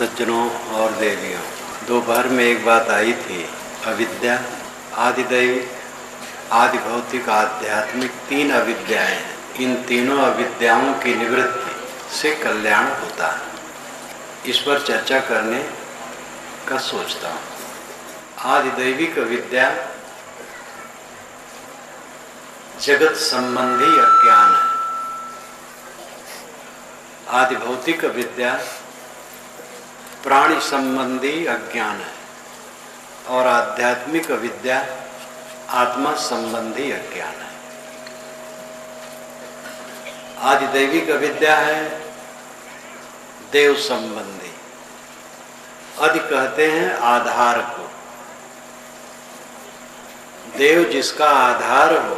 सज्जनों और देवियों, दोपहर में एक बात आई थी। अविद्या, आदिदैविक, आदि भौतिक, आध्यात्मिक, तीन अविद्याएं हैं। इन तीनों अविद्याओं की निवृत्ति से कल्याण होता है। इस पर चर्चा करने का सोचता हूँ। आदिदैविक अविद्या जगत संबंधी अज्ञान है। आदि भौतिक अविद्या प्राणी संबंधी अज्ञान है और आध्यात्मिक अविद्या आत्मा संबंधी अज्ञान है। आदिदैविक अविद्या है देव संबंधी। आदि कहते हैं आधार को। देव जिसका आधार हो,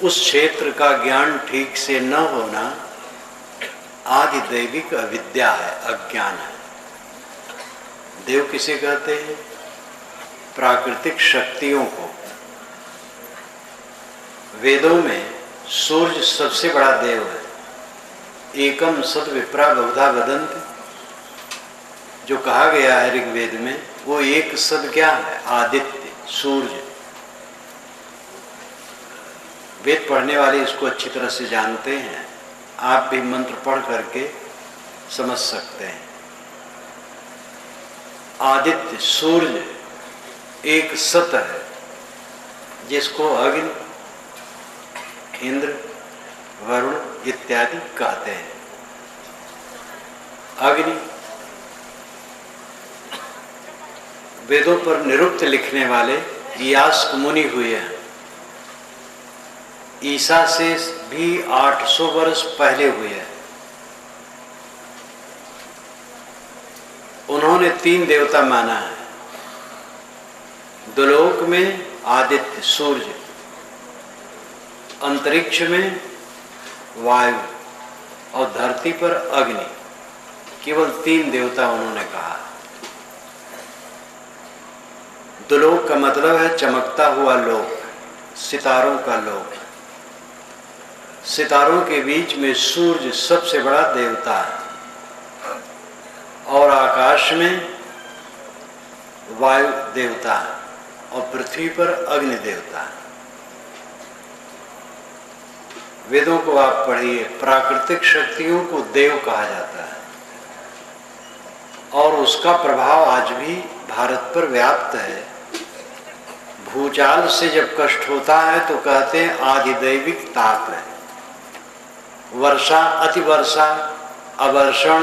उस क्षेत्र का ज्ञान ठीक से न होना आदिदैविक अविद्या है, अज्ञान है। देव किसे कहते हैं? प्राकृतिक शक्तियों को। वेदों में सूर्य सबसे बड़ा देव है। एकम सद विप्रा बहुधा वदन्ति, जो कहा गया है ऋग्वेद में, वो एक सद क्या है? आदित्य, सूर्य। वेद पढ़ने वाले इसको अच्छी तरह से जानते हैं। आप भी मंत्र पढ़ करके समझ सकते हैं। आदित्य, सूर्य एक सत है, जिसको अग्नि, इंद्र, वरुण इत्यादि कहते हैं। अग्नि वेदों पर निरुक्त लिखने वाले यास्क मुनि हुए हैं। ईसा से भी 800 वर्ष पहले हुए हैं। उन्होंने तीन देवता माना है। दुलोक में आदित्य सूर्य, अंतरिक्ष में वायु और धरती पर अग्नि। केवल तीन देवता उन्होंने कहा। दुलोक का मतलब है चमकता हुआ लोक, सितारों का लोक। सितारों के बीच में सूर्य सबसे बड़ा देवता है और आकाश में वायु देवता है और पृथ्वी पर अग्नि देवता है। वेदों को आप पढ़िए, प्राकृतिक शक्तियों को देव कहा जाता है और उसका प्रभाव आज भी भारत पर व्याप्त है। भूचाल से जब कष्ट होता है तो कहते हैं आदिदैविक ताप है। वर्षा, अतिवर्षा, अवर्षण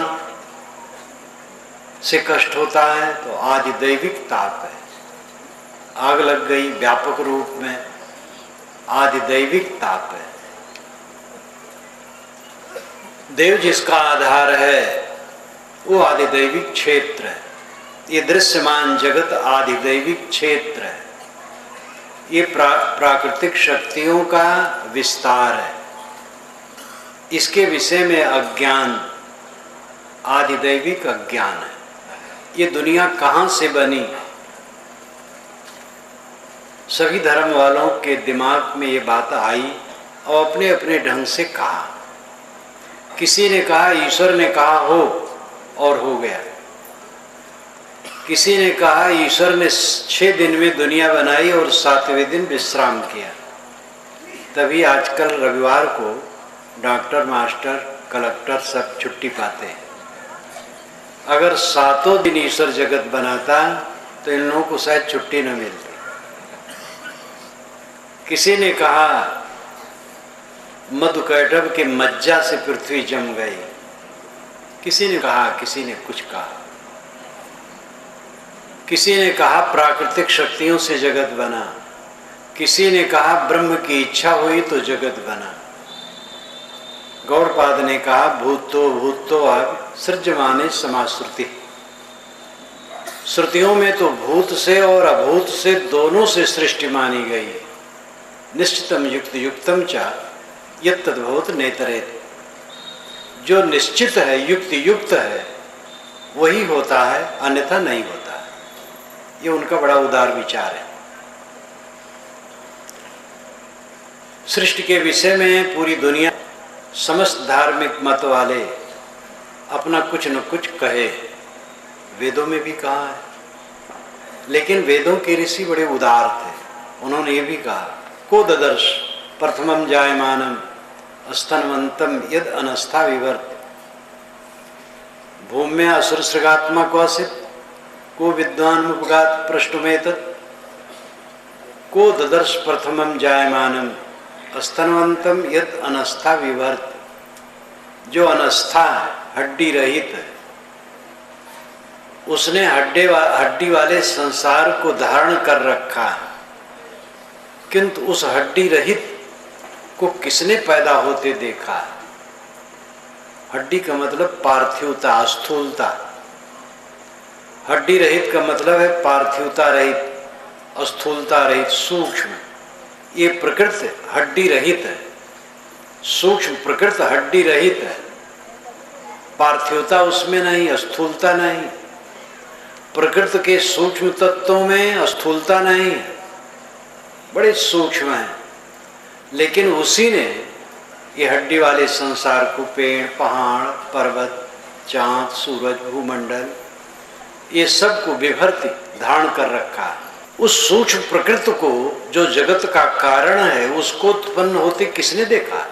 से कष्ट होता है तो आदिदैविक ताप है। आग लग गई व्यापक रूप में, आदिदैविक ताप है। देव जिसका आधार है वो आदिदैविक क्षेत्र है। ये दृश्यमान जगत आदिदैविक क्षेत्र है। ये प्राकृतिक शक्तियों का विस्तार है। इसके विषय में अज्ञान आदिदैविक अज्ञान है। ये दुनिया कहाँ से बनी? सभी धर्म वालों के दिमाग में ये बात आई और अपने अपने ढंग से कहा। किसी ने कहा ईश्वर ने कहा हो और हो गया। किसी ने कहा ईश्वर ने 6 दिन में दुनिया बनाई और 7वें दिन विश्राम किया। तभी आजकल रविवार को डॉक्टर, मास्टर, कलेक्टर सब छुट्टी पाते हैं। अगर 7 दिन ईश्वर जगत बनाता तो इन लोगों को शायद छुट्टी न मिलती। किसी ने कहा मधुकैटभ के मज्जा से पृथ्वी जम गई। किसी ने कहा, किसी ने कुछ कहा। किसी ने कहा प्राकृतिक शक्तियों से जगत बना। किसी ने कहा ब्रह्म की इच्छा हुई तो जगत बना। गौड़पाद ने कहा भूतो भूतो सृजमाने समाश्रुति। श्रुतियों में तो भूत से और अभूत से दोनों से सृष्टि मानी गई है। निश्चितम युक्त युक्तम चा यत्तद्भूत नेतरेत। जो निश्चित है, युक्त युक्त है, वही होता है, अन्यथा नहीं होता है। ये उनका बड़ा उदार विचार है। सृष्टि के विषय में पूरी दुनिया, समस्त धार्मिक मत वाले अपना कुछ न कुछ कहे। वेदों में भी कहा है, लेकिन वेदों के ऋषि बड़े उदार थे। उन्होंने ये भी कहा, को ददर्श प्रथमम जायमानम स्तनवंतम यद अनस्था विवर्त भूम्या असुरसृगात्मा क्वचित् को विद्वान मुपगात पृष्ठमेतत् को ददर्श प्रथमम जायमानम स्तनवंतम यद अनस्था विवर्त। जो अनस्था है, हड्डी रहित है, उसने हड्डी वाले संसार को धारण कर रखा है, किंतु उस हड्डी रहित को किसने पैदा होते देखा है? हड्डी का मतलब पार्थिवता, स्थूलता। हड्डी रहित का मतलब है पार्थिवता रहित, स्थूलता रहित, सूक्ष्म। ये प्रकृति हड्डी रहित है, सूक्ष्म प्रकृति हड्डी रहित है। पार्थिवता उसमें नहीं, स्थूलता नहीं। प्रकृति के सूक्ष्म तत्वों में स्थूलता नहीं है, बड़े सूक्ष्म हैं। लेकिन उसी ने ये हड्डी वाले संसार को पेड़, पहाड़, पर्वत, चांद, सूरज, भूमंडल, ये सब को विभर्ति धारण कर रखा है। उस सूक्ष्म प्रकृति को जो जगत का कारण है, उसको उत्पन्न होते किसने देखा?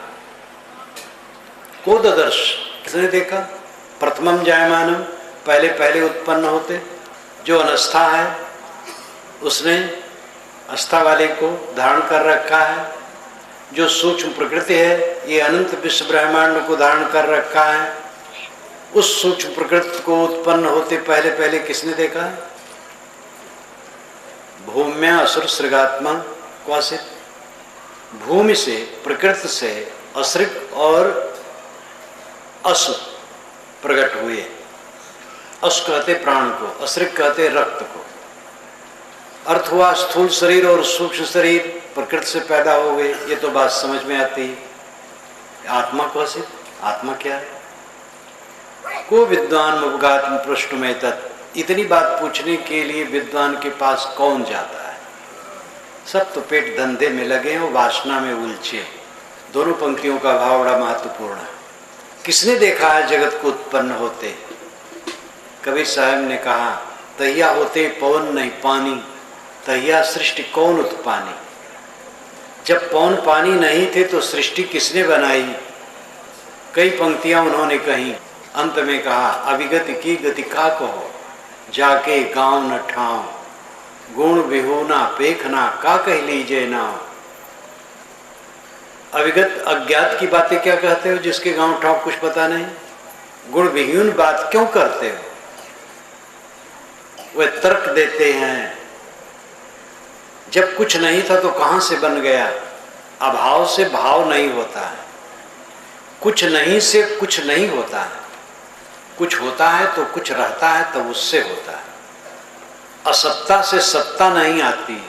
को ददर्श, किसने देखा? प्रथमम जायमानम, पहले पहले उत्पन्न होते। जो अनस्था है उसने अस्था वाले को धारण कर रखा है। जो सूक्ष्म प्रकृति है, ये अनंत विश्व ब्रह्मांड को धारण कर रखा है। उस सूक्ष्म प्रकृति को उत्पन्न होते पहले पहले किसने देखा? भूम्या असुर सृगात्मा क्वचित्। भूमि से, प्रकृति से असृग और असु प्रकट हुए। अस कहते प्राण को, असृग कहते रक्त को। अर्थ हुआ स्थूल शरीर और सूक्ष्म शरीर प्रकृति से पैदा हो गए। ये तो बात समझ में आती है। आत्मा क्वचित्, आत्मा क्या है? को विद्वान मुपगात पृष्ठ में तत्। इतनी बात पूछने के लिए विद्वान के पास कौन जाता है? सब तो पेट धंधे में लगे हैं और वासना में उलझे। दोनों पंक्तियों का भाव बड़ा महत्वपूर्ण है। किसने देखा है जगत को उत्पन्न होते? कबीर साहब ने कहा, तहिया होते पवन नहीं पानी, तहिया सृष्टि कौन उत्पानी। जब पवन पानी नहीं थे तो सृष्टि किसने बनाई? कई पंक्तियां उन्होंने कही। अंत में कहा, अविगति की गति का कहो, जाके गांव न ठाव, गुण विहूना पेखना का कह लीजिए नाव। अविगत अज्ञात की बातें क्या कहते हो जिसके गांव ठाव कुछ पता नहीं? गुण विहीन बात क्यों करते हो? वे तर्क देते हैं, जब कुछ नहीं था तो कहां से बन गया? अभाव से भाव नहीं होता है, कुछ नहीं से कुछ नहीं होता है। कुछ होता है तो कुछ रहता है तब उससे होता है। असत्ता से सत्ता नहीं आती,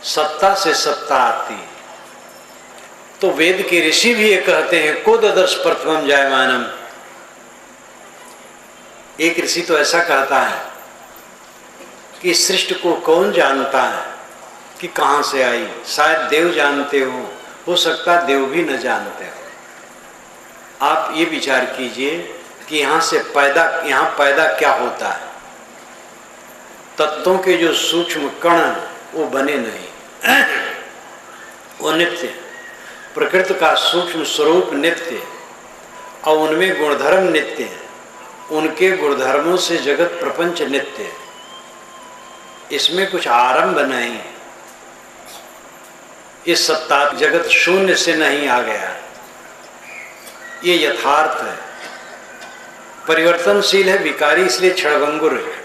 सत्ता से सत्ता आती। तो वेद के ऋषि भी ये कहते हैं, को ददर्श प्रथमम जायमानम। एक ऋषि तो ऐसा कहता है कि सृष्टि को कौन जानता है कि कहां से आई? शायद देव जानते हो सकता देव भी न जानते हो। आप ये विचार कीजिए कि यहाँ पैदा क्या होता है? तत्वों के जो सूक्ष्म कण वो बने नहीं, वो नित्य। प्रकृति का सूक्ष्म स्वरूप नित्य और उनमें गुणधर्म नित्य है। उनके गुणधर्मों से जगत प्रपंच नित्य है। इसमें कुछ आरंभ नहीं है। इस सत्ता जगत शून्य से नहीं आ गया, ये यथार्थ है। परिवर्तनशील है, विकारी, इसलिए क्षणभंगुर है।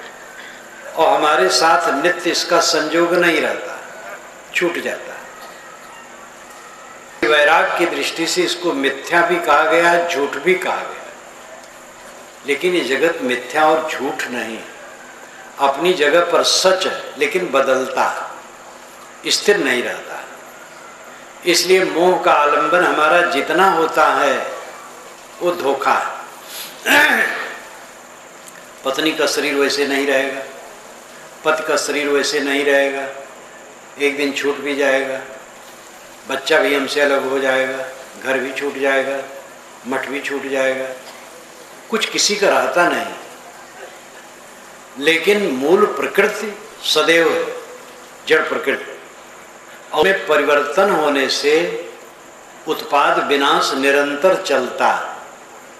और हमारे साथ नित्य इसका संयोग नहीं रहता, छूट जाता है। वैराग की दृष्टि से इसको मिथ्या भी कहा गया, झूठ भी कहा गया। लेकिन ये जगत मिथ्या और झूठ नहीं, अपनी जगह पर सच है, लेकिन बदलता है, स्थिर नहीं रहता। इसलिए मोह का आलंबन हमारा जितना होता है वो धोखा है। पत्नी का शरीर वैसे नहीं रहेगा, पति का शरीर वैसे नहीं रहेगा, एक दिन छूट भी जाएगा, बच्चा भी हमसे अलग हो जाएगा, घर भी छूट जाएगा, मठ भी छूट जाएगा। कुछ किसी का रहता नहीं, लेकिन मूल प्रकृति सदैव है, जड़ प्रकृति। और में परिवर्तन होने से उत्पाद विनाश निरंतर चलता।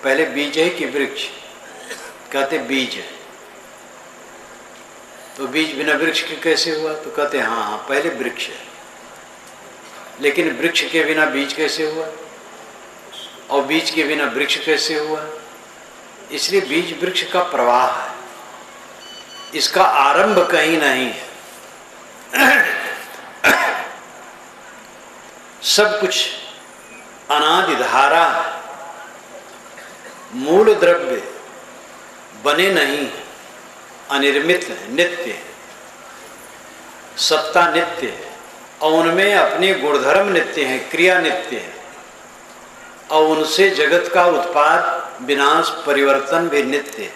पहले बीज है कि वृक्ष, कहते बीज है, तो बीज बिना वृक्ष के कैसे हुआ? तो कहते हाँ पहले वृक्ष है, लेकिन वृक्ष के बिना बीज कैसे हुआ, और बीज के बिना वृक्ष कैसे हुआ? इसलिए बीज वृक्ष का प्रवाह है, इसका आरंभ कहीं नहीं है। सब कुछ अनादि धारा है, मूल द्रव्य बने नहीं, अनिर्मित है, नित्य है, सत्ता नित्य है, और उनमें अपने गुणधर्म नित्य हैं, क्रिया नित्य है, और उनसे जगत का उत्पाद विनाश परिवर्तन भी नित्य है।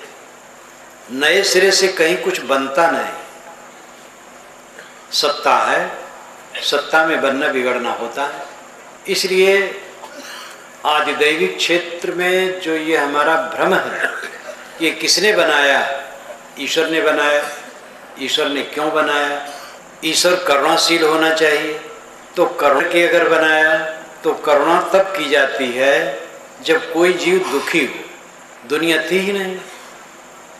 नए सिरे से कहीं कुछ बनता नहीं। सत्ता है, सत्ता में बनना बिगड़ना होता है। इसलिए आदिदैविक क्षेत्र में जो ये हमारा भ्रम है, ये किसने बनाया? ईश्वर ने बनाया। ईश्वर ने क्यों बनाया? ईश्वर करुणाशील होना चाहिए, तो करुणा के अगर बनाया तो करुणा तब की जाती है जब कोई जीव दुखी हो। दुनिया थी ही नहीं,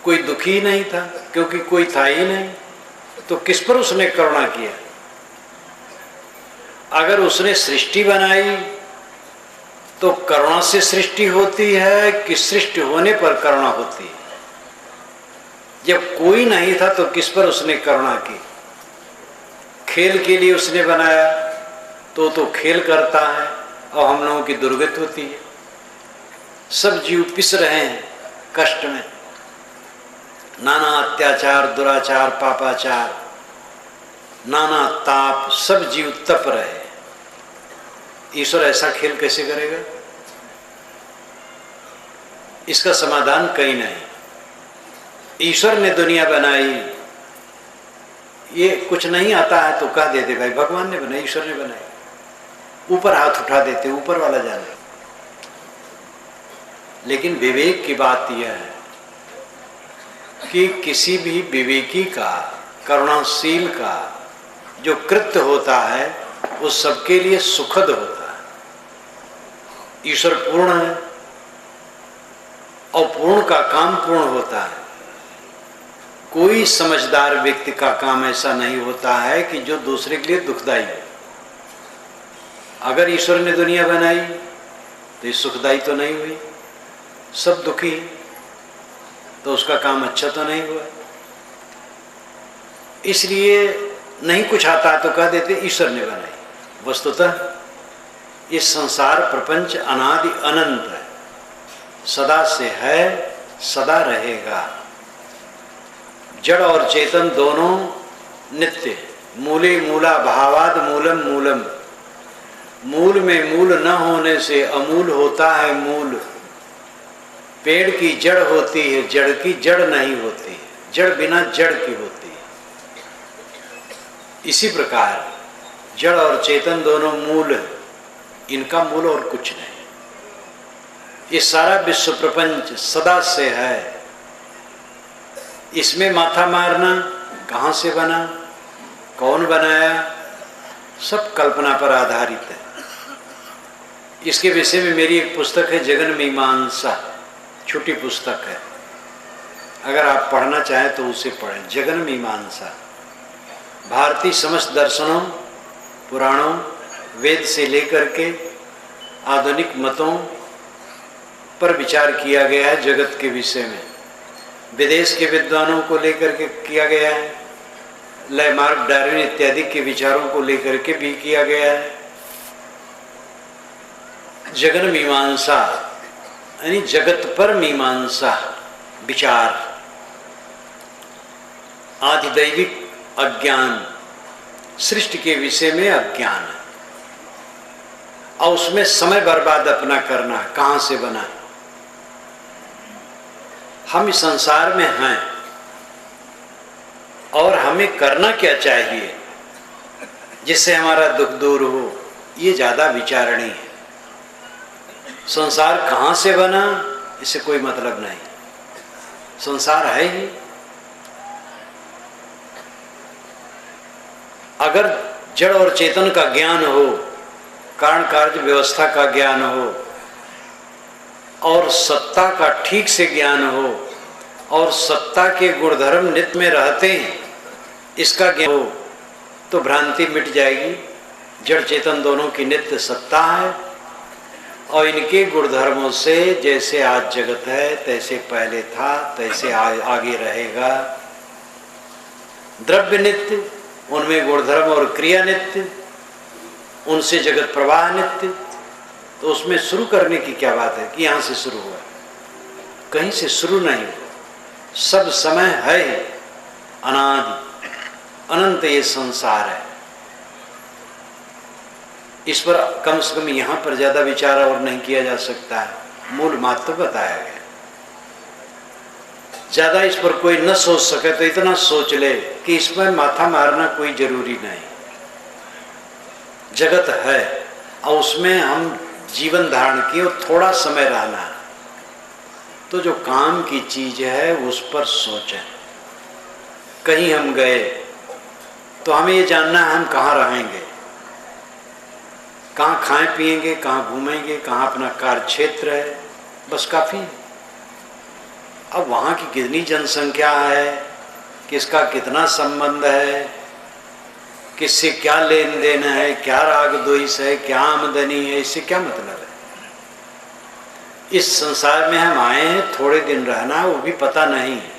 कोई दुखी ही नहीं था, क्योंकि कोई था ही नहीं, तो किस पर उसने करुणा किया? अगर उसने सृष्टि बनाई तो करुणा से सृष्टि होती है कि सृष्टि होने पर करुणा होती है? जब कोई नहीं था तो किस पर उसने करुणा की? खेल के लिए उसने बनाया तो खेल करता है, और हम लोगों की दुर्गति होती है। सब जीव पिस रहे हैं कष्ट में, नाना अत्याचार, दुराचार, पापाचार, नाना ताप, सब जीव तप रहे। ईश्वर ऐसा खेल कैसे करेगा? इसका समाधान कहीं नहीं। ईश्वर ने दुनिया बनाई, ये कुछ नहीं आता है तो कह देते भाई भगवान ने बनाई, ईश्वर ने बनाई, ऊपर हाथ उठा देते, ऊपर वाला जाने। लेकिन विवेक की बात यह है कि किसी भी विवेकी का, करुणाशील का जो कृत्य होता है वो सबके लिए सुखद होता है। ईश्वर पूर्ण है और पूर्ण का काम पूर्ण होता है। कोई समझदार व्यक्ति का काम ऐसा नहीं होता है कि जो दूसरे के लिए दुखदायी हो। अगर ईश्वर ने दुनिया बनाई तो ये सुखदायी तो नहीं हुई, सब दुखी है, तो उसका काम अच्छा तो नहीं हुआ। इसलिए नहीं कुछ आता तो कह देते ईश्वर ने बनाई। वस्तुतः ये संसार प्रपंच अनादि अनंत है, सदा से है, सदा रहेगा। जड़ और चेतन दोनों नित्य। मूले मूला भावाद मूलम मूलम। मूल में मूल न होने से अमूल होता है मूल। पेड़ की जड़ होती है, जड़ की जड़ नहीं होती, जड़ बिना जड़ की होती है। इसी प्रकार जड़ और चेतन दोनों मूल है, इनका मूल और कुछ नहीं। ये सारा विश्व प्रपंच सदा से है। इसमें माथा मारना कहाँ से बना, कौन बनाया, सब कल्पना पर आधारित है। इसके विषय में मेरी एक पुस्तक है जगन मीमांसा, छोटी पुस्तक है, अगर आप पढ़ना चाहें तो उसे पढ़ें। जगन मीमांसा भारतीय समस्त दर्शनों, पुराणों, वेद से लेकर के आधुनिक मतों पर विचार किया गया है। जगत के विषय में विदेश के विद्वानों को लेकर के किया गया है, लैमार्क, डार्विन इत्यादि के विचारों को लेकर के भी किया गया है। जगन मीमांसा यानी जगत पर मीमांसा, विचार। आदिदैविक अज्ञान, सृष्टि के विषय में अज्ञान है, और उसमें समय बर्बाद अपना करना, कहाँ से बना। हम इस संसार में हैं और हमें करना क्या चाहिए जिससे हमारा दुख दूर हो, ये ज़्यादा विचारणीय है। संसार कहाँ से बना इससे कोई मतलब नहीं। संसार है ही। अगर जड़ और चेतन का ज्ञान हो, कारण कार्य व्यवस्था का ज्ञान हो और सत्ता का ठीक से ज्ञान हो और सत्ता के गुणधर्म नित्य में रहते हैं, इसका ज्ञान हो तो भ्रांति मिट जाएगी। जड़ चेतन दोनों की नित्य सत्ता है और इनके गुणधर्मों से जैसे आज जगत है तैसे पहले था तैसे आगे रहेगा। द्रव्य नित्य, उनमें गुणधर्म और क्रिया नित्य, उनसे जगत प्रवाह नित्य। तो उसमें शुरू करने की क्या बात है कि यहाँ से शुरू हुआ? कहीं से शुरू नहीं हुआ। सब समय है, अनादि अनंत ये संसार है। इस पर कम से कम यहाँ पर ज्यादा विचार और नहीं किया जा सकता है। मूल मात्र बताया गया। ज्यादा इस पर कोई न सोच सके तो इतना सोच ले कि इसमें माथा मारना कोई जरूरी नहीं। जगत है और उसमें हम जीवन धारण किए और थोड़ा समय रहना, तो जो काम की चीज है उस पर सोचें। कहीं हम गए तो हमें ये जानना है हम कहाँ रहेंगे, कहाँ खाएं पिएंगे, कहाँ घूमेंगे, कहाँ अपना कार्य क्षेत्र है, बस काफी है। अब वहाँ की कितनी जनसंख्या है, किसका कितना संबंध है, किससे क्या लेन देन है, क्या राग द्वेष है, क्या आमदनी है, इससे क्या मतलब है। इस संसार में हम आए हैं, थोड़े दिन रहना, वो भी पता नहीं है।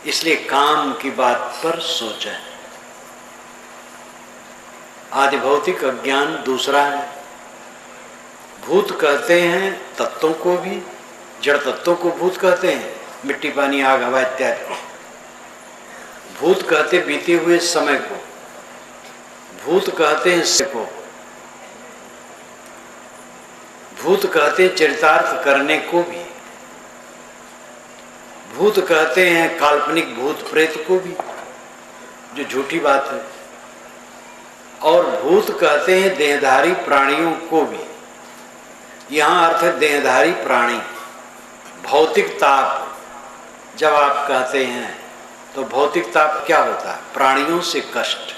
इसलिए काम की बात पर सोचें। आदि भौतिक अज्ञान दूसरा है। भूत कहते हैं तत्वों को भी, जड़ तत्वों को भूत कहते हैं, मिट्टी पानी आग हवा इत्यादि को। भूत कहते बीते हुए समय को, भूत कहते हैं से को, भूत कहते हैं चरितार्थ करने को भी, भूत कहते हैं काल्पनिक भूत प्रेत को भी, जो झूठी बात है, और भूत कहते हैं देहधारी प्राणियों को भी। यहां अर्थ है देहधारी प्राणी। भौतिक ताप जब आप कहते हैं तो भौतिक ताप क्या होता है? प्राणियों से कष्ट।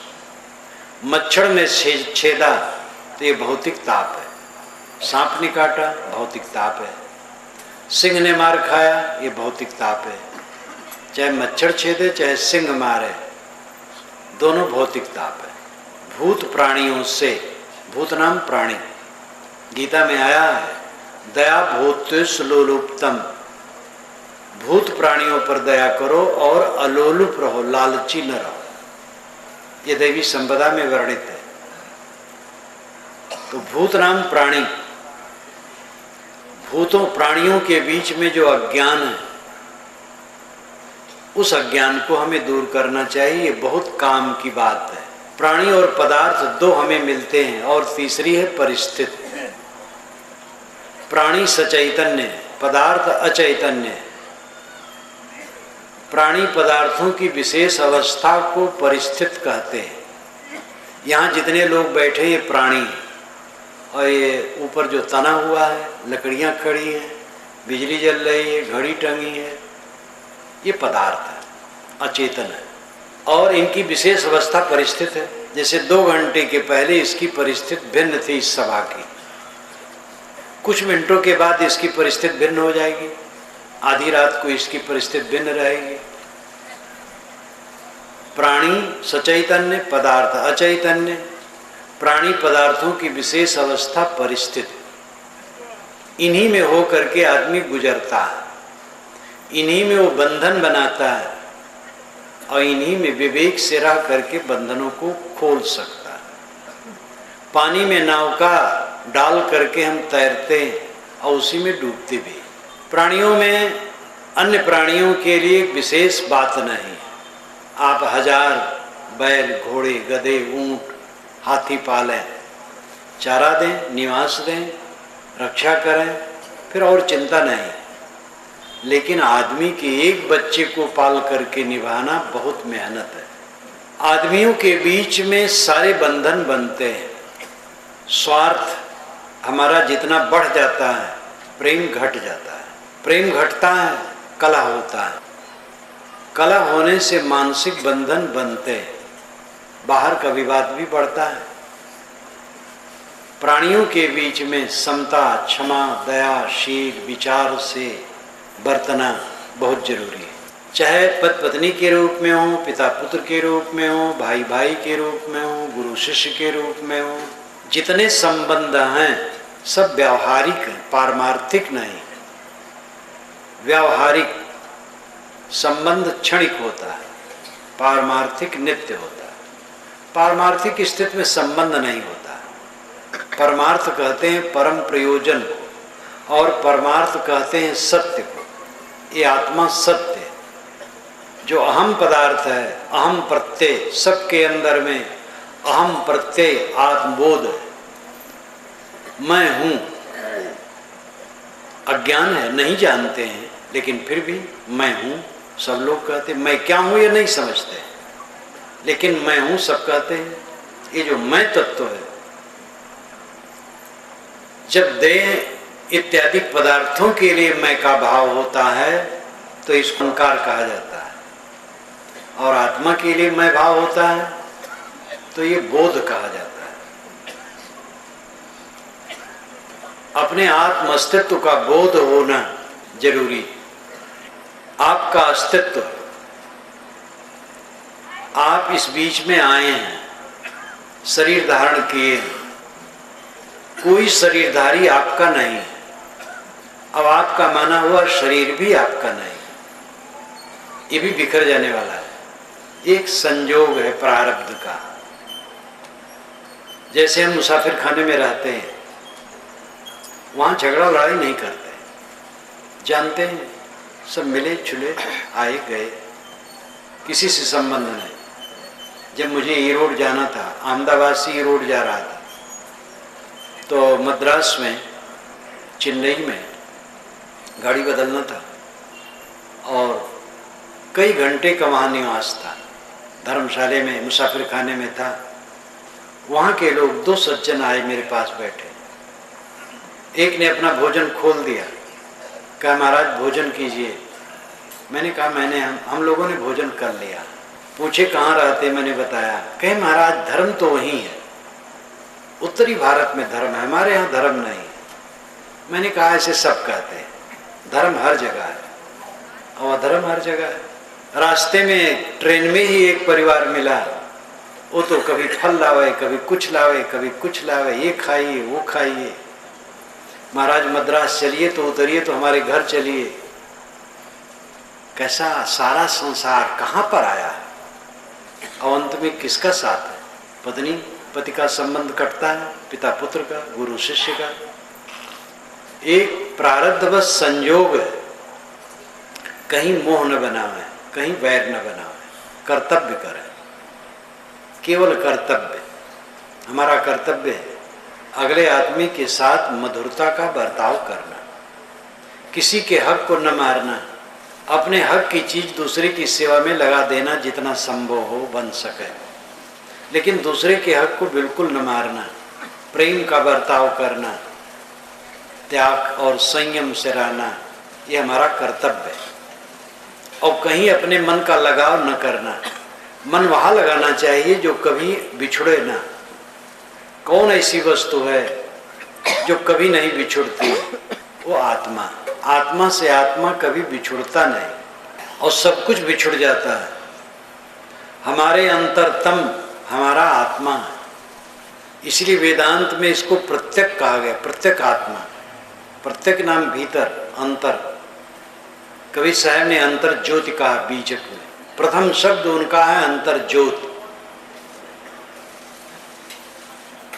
मच्छर ने छेदा तो ये भौतिक ताप है। सांप ने काटा, भौतिक ताप है। सिंह ने मार खाया, ये भौतिक ताप है। चाहे मच्छर छेदे चाहे सिंह मारे, दोनों भौतिक ताप है। भूत प्राणियों से, भूत नाम प्राणी, गीता में आया है दया भूतेषु लोलुप्तम। भूत प्राणियों पर दया करो और अलोलुप रहो, लालची न रहो। ये देवी संपदा में वर्णित है। तो भूत नाम प्राणी, भूतों प्राणियों के बीच में जो अज्ञान है, उस अज्ञान को हमें दूर करना चाहिए। ये बहुत काम की बात है। प्राणी और पदार्थ दो हमें मिलते हैं और तीसरी है परिस्थिति। प्राणी सचैतन्य, पदार्थ अचैतन्य। प्राणी पदार्थों की विशेष अवस्था को परिस्थिति कहते हैं। यहाँ जितने लोग बैठे ये प्राणी, और ये ऊपर जो तना हुआ है, लकड़ियाँ खड़ी हैं, बिजली जल रही है, घड़ी टंगी है, ये पदार्थ है, अचेतन है। और इनकी विशेष अवस्था परिस्थिति है। जैसे 2 घंटे के पहले इसकी परिस्थिति भिन्न थी इस सभा की, कुछ मिनटों के बाद इसकी परिस्थिति भिन्न हो जाएगी, आधी रात को इसकी परिस्थिति भिन्न रहेगी। प्राणी सचैतन्य, पदार्थ अचैतन्य। प्राणी पदार्थों की विशेष अवस्था परिस्थिति, इन्हीं में हो करके आदमी गुजरता है, इन्हीं में वो बंधन बनाता है और इन्हीं में विवेक से रह करके बंधनों को खोल सकता है। पानी में नाव का डाल करके हम तैरते हैं और उसी में डूबते भी। प्राणियों में अन्य प्राणियों के लिए विशेष बात नहीं। आप 1000 बैल, घोड़े, गधे, ऊंट, हाथी पालें, चारा दें, निवास दें, रक्षा करें, फिर और चिंता नहीं। लेकिन आदमी के एक बच्चे को पाल करके निभाना बहुत मेहनत है। आदमियों के बीच में सारे बंधन बनते हैं। स्वार्थ हमारा जितना बढ़ जाता है, प्रेम घट जाता है। प्रेम घटता है, कलह होता है। कलह होने से मानसिक बंधन बनते हैं, बाहर का विवाद भी बढ़ता है। प्राणियों के बीच में समता, क्षमा, दया, शील, विचार से बरतना बहुत जरूरी है। चाहे पति पत्नी के रूप में हो, पिता पुत्र के रूप में हो, भाई भाई के रूप में हो, गुरु शिष्य के रूप में हो, जितने संबंध हैं सब व्यावहारिक हैं, पारमार्थिक नहीं। व्यावहारिक संबंध क्षणिक होता है, पारमार्थिक नित्य होता है। पारमार्थिक स्थिति में संबंध नहीं होता। परमार्थ कहते हैं परम प्रयोजन को, और परमार्थ कहते हैं सत्य को। ये आत्मा सत्य है। जो अहम पदार्थ है, अहम प्रत्यय, सबके अंदर में अहम प्रत्यय आत्मबोध है। मैं हूँ, अज्ञान है, नहीं जानते हैं, लेकिन फिर भी मैं हूँ। सब लोग कहते हैं मैं क्या हूँ, ये नहीं समझते, लेकिन मैं हूँ सब कहते हैं। ये जो मैं तत्व है, जब देह इत्यादि पदार्थों के लिए मैं का भाव होता है तो इसको अहंकार कहा जाता है, और आत्मा के लिए मैं भाव होता है तो ये बोध कहा जाता है। अपने आत्म अस्तित्व का बोध होना जरूरी। आपका अस्तित्व, आप इस बीच में आए हैं, शरीर धारण किए हैं। कोई शरीरधारी आपका नहीं है। अब आपका माना हुआ शरीर भी आपका नहीं, ये भी बिखर जाने वाला है। एक संयोग है प्रारब्ध का। जैसे हम मुसाफिर खाने में रहते हैं, वहां झगड़ा लड़ाई नहीं करते, जानते हैं सब मिले जुले आए गए, किसी से संबंध नहीं। जब मुझे ईरोड जाना था, अहमदाबाद से ईरोड जा रहा था, तो मद्रास में, चेन्नई में गाड़ी बदलना था, और कई घंटे का वहाँ निवास था। धर्मशाले में, मुसाफिर खाने में था। वहाँ के लोग, दो सज्जन आए मेरे पास बैठे। एक ने अपना भोजन खोल दिया, कहा महाराज भोजन कीजिए। मैंने कहा हम लोगों ने भोजन कर लिया। पूछे कहाँ रहते, मैंने बताया। कहे महाराज धर्म तो वही है, उत्तरी भारत में धर्म है, हमारे यहाँ धर्म नहीं है। मैंने कहा ऐसे सब कहते हैं, धर्म हर जगह है और अधर्म हर जगह है। रास्ते में ट्रेन में ही एक परिवार मिला, वो तो कभी फल लावे, कभी कुछ लावे, कभी कुछ लावे, ये खाइए वो खाइए। महाराज मद्रास चलिए तो उतरिए तो हमारे घर चलिए। कैसा सारा संसार कहाँ पर आया है, और अंत में किसका साथ है? पत्नी पति का संबंध कटता है, पिता पुत्र का, गुरु शिष्य का। एक प्रारब्धवश संयोग है, कहीं मोह न बनावे, कहीं वैर न बनावे, कर्तव्य करें, केवल कर्तव्य। हमारा कर्तव्य है अगले आदमी के साथ मधुरता का बर्ताव करना, किसी के हक को न मारना, अपने हक की चीज दूसरे की सेवा में लगा देना जितना संभव हो बन सके, लेकिन दूसरे के हक को बिल्कुल न मारना, प्रेम का बर्ताव करना, त्याग और संयम से रहना, ये हमारा कर्तव्य है। और कहीं अपने मन का लगाव न करना, मन वहाँ लगाना चाहिए जो कभी बिछुड़े ना। कौन ऐसी वस्तु है जो कभी नहीं बिछुड़ती? वो आत्मा। आत्मा से आत्मा कभी बिछुड़ता नहीं, और सब कुछ बिछुड़ जाता है। हमारे अंतरतम हमारा आत्मा है, इसलिए वेदांत में इसको प्रत्यक कहा गया, प्रत्यक आत्मा। प्रत्यक नाम भीतर, अंतर। कवि साहब ने अंतर ज्योति कहा बीजक में, प्रथम शब्द उनका है अंतर ज्योति।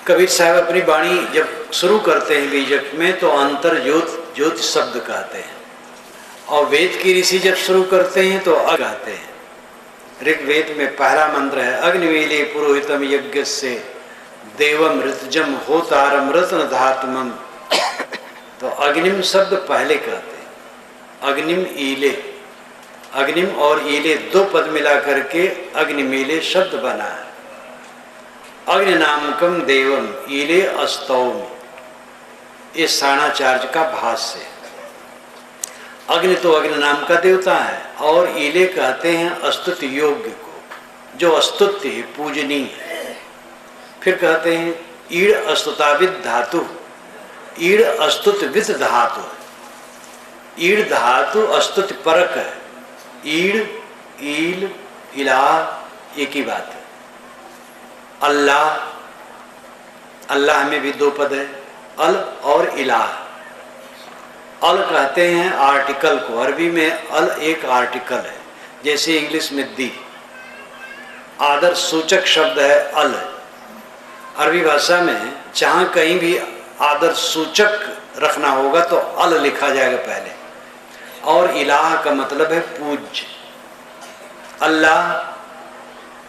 कबीर साहब अपनी वाणी जब शुरू करते हैं बीजक में तो अंतर ज्योति शब्द कहते हैं, और वेद की ऋषि जब शुरू करते हैं तो अग कहते हैं। ऋग्वेद में पहला मंत्र है अग्निवेले पुरोहितम यज्ञ से देवम ऋतजम होतारम रत्न धातमम। तो अग्निम शब्द पहले कहते हैं। अग्निम ईले, अग्निम और ईले दो पद मिला करके अग्निमीले शब्द बना है। अग्नि नामकम देवम ईले अस्तौम, ये साणाचार्य का भाष्य है। अग्नि तो अग्नि नाम का देवता है, और ईले कहते हैं अस्तुति योग्य को, जो अस्तुत्य है, पूजनीय है। फिर कहते हैं ईड़ अस्तुताविद धातु, ईड़ अस्तुतविद धातु, ईड़ धातु अस्तुत परक है। ईड़, ईल, इलाह एक ही बात है। अल्लाह, अल्लाह में भी दो पद है, अल और इलाह। अल कहते हैं आर्टिकल को, अरबी में अल एक आर्टिकल है, जैसे इंग्लिश में दी आदर सूचक शब्द है अल। अरबी भाषा में जहाँ कहीं भी आदर सूचक रखना होगा तो अल लिखा जाएगा पहले। और इलाह का मतलब है पूज्य, अल्लाह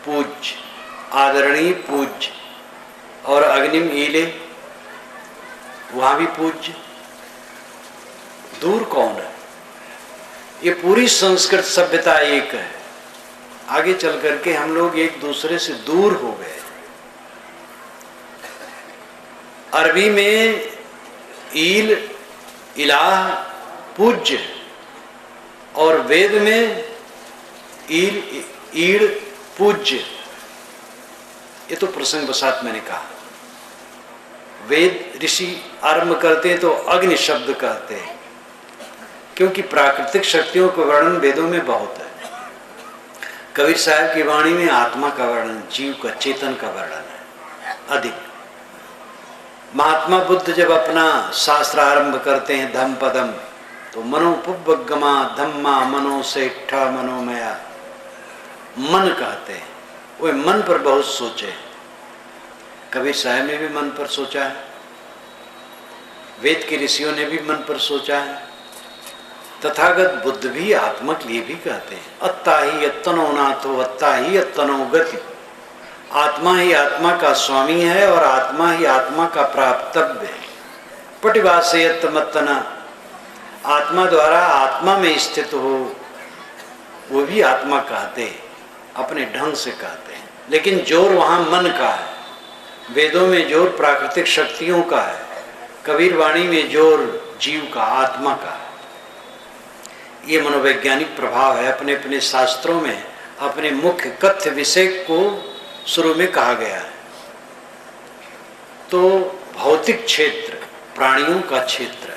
पूज्य, आदरणीय पूज्य। और अग्निम ईले, वहाँ भी पूज्य। दूर कौन है? ये पूरी संस्कृत सभ्यता एक है। आगे चल करके हम लोग एक दूसरे से दूर हो गए। अरबी में ईल, इलाह पूज्य, और वेद में ईल, ईड़ पूज्य। ये तो प्रसंग वसात मैंने कहा। वेद ऋषि आरंभ करते हैं तो अग्नि शब्द कहते हैं, क्योंकि प्राकृतिक शक्तियों का वर्णन वेदों में बहुत है। कबीर साहब की वाणी में आत्मा का वर्णन, जीव का, चेतन का वर्णन है अधिक। महात्मा बुद्ध जब अपना शास्त्र आरंभ करते हैं धम्म पदम, तो मनोपुब्बगमा धम्मा मनोसेठा मनोमया, मन कहते हैं। वे मन पर बहुत सोचे। कबीर साहब ने भी मन पर सोचा है, वेद के ऋषियों ने भी मन पर सोचा है। तथागत बुद्ध भी आत्मा के लिए भी कहते हैं अत्ता ही अत्तनो नाथो अत्ता ही अत्तनो गति। आत्मा ही आत्मा का स्वामी है और आत्मा ही आत्मा का प्राप्तव्य है। पटिवासयत्तमत्तना, आत्मा द्वारा आत्मा में स्थित हो, वो भी आत्मा कहते हैं, अपने ढंग से कहते हैं। लेकिन जोर वहाँ मन का है। वेदों में जोर प्राकृतिक शक्तियों का है, कबीर वाणी में जोर जीव का, आत्मा का है। ये मनोवैज्ञानिक प्रभाव है। अपने अपने शास्त्रों में अपने मुख्य कथ्य विषय को शुरू में कहा गया है। तो भौतिक क्षेत्र प्राणियों का क्षेत्र है।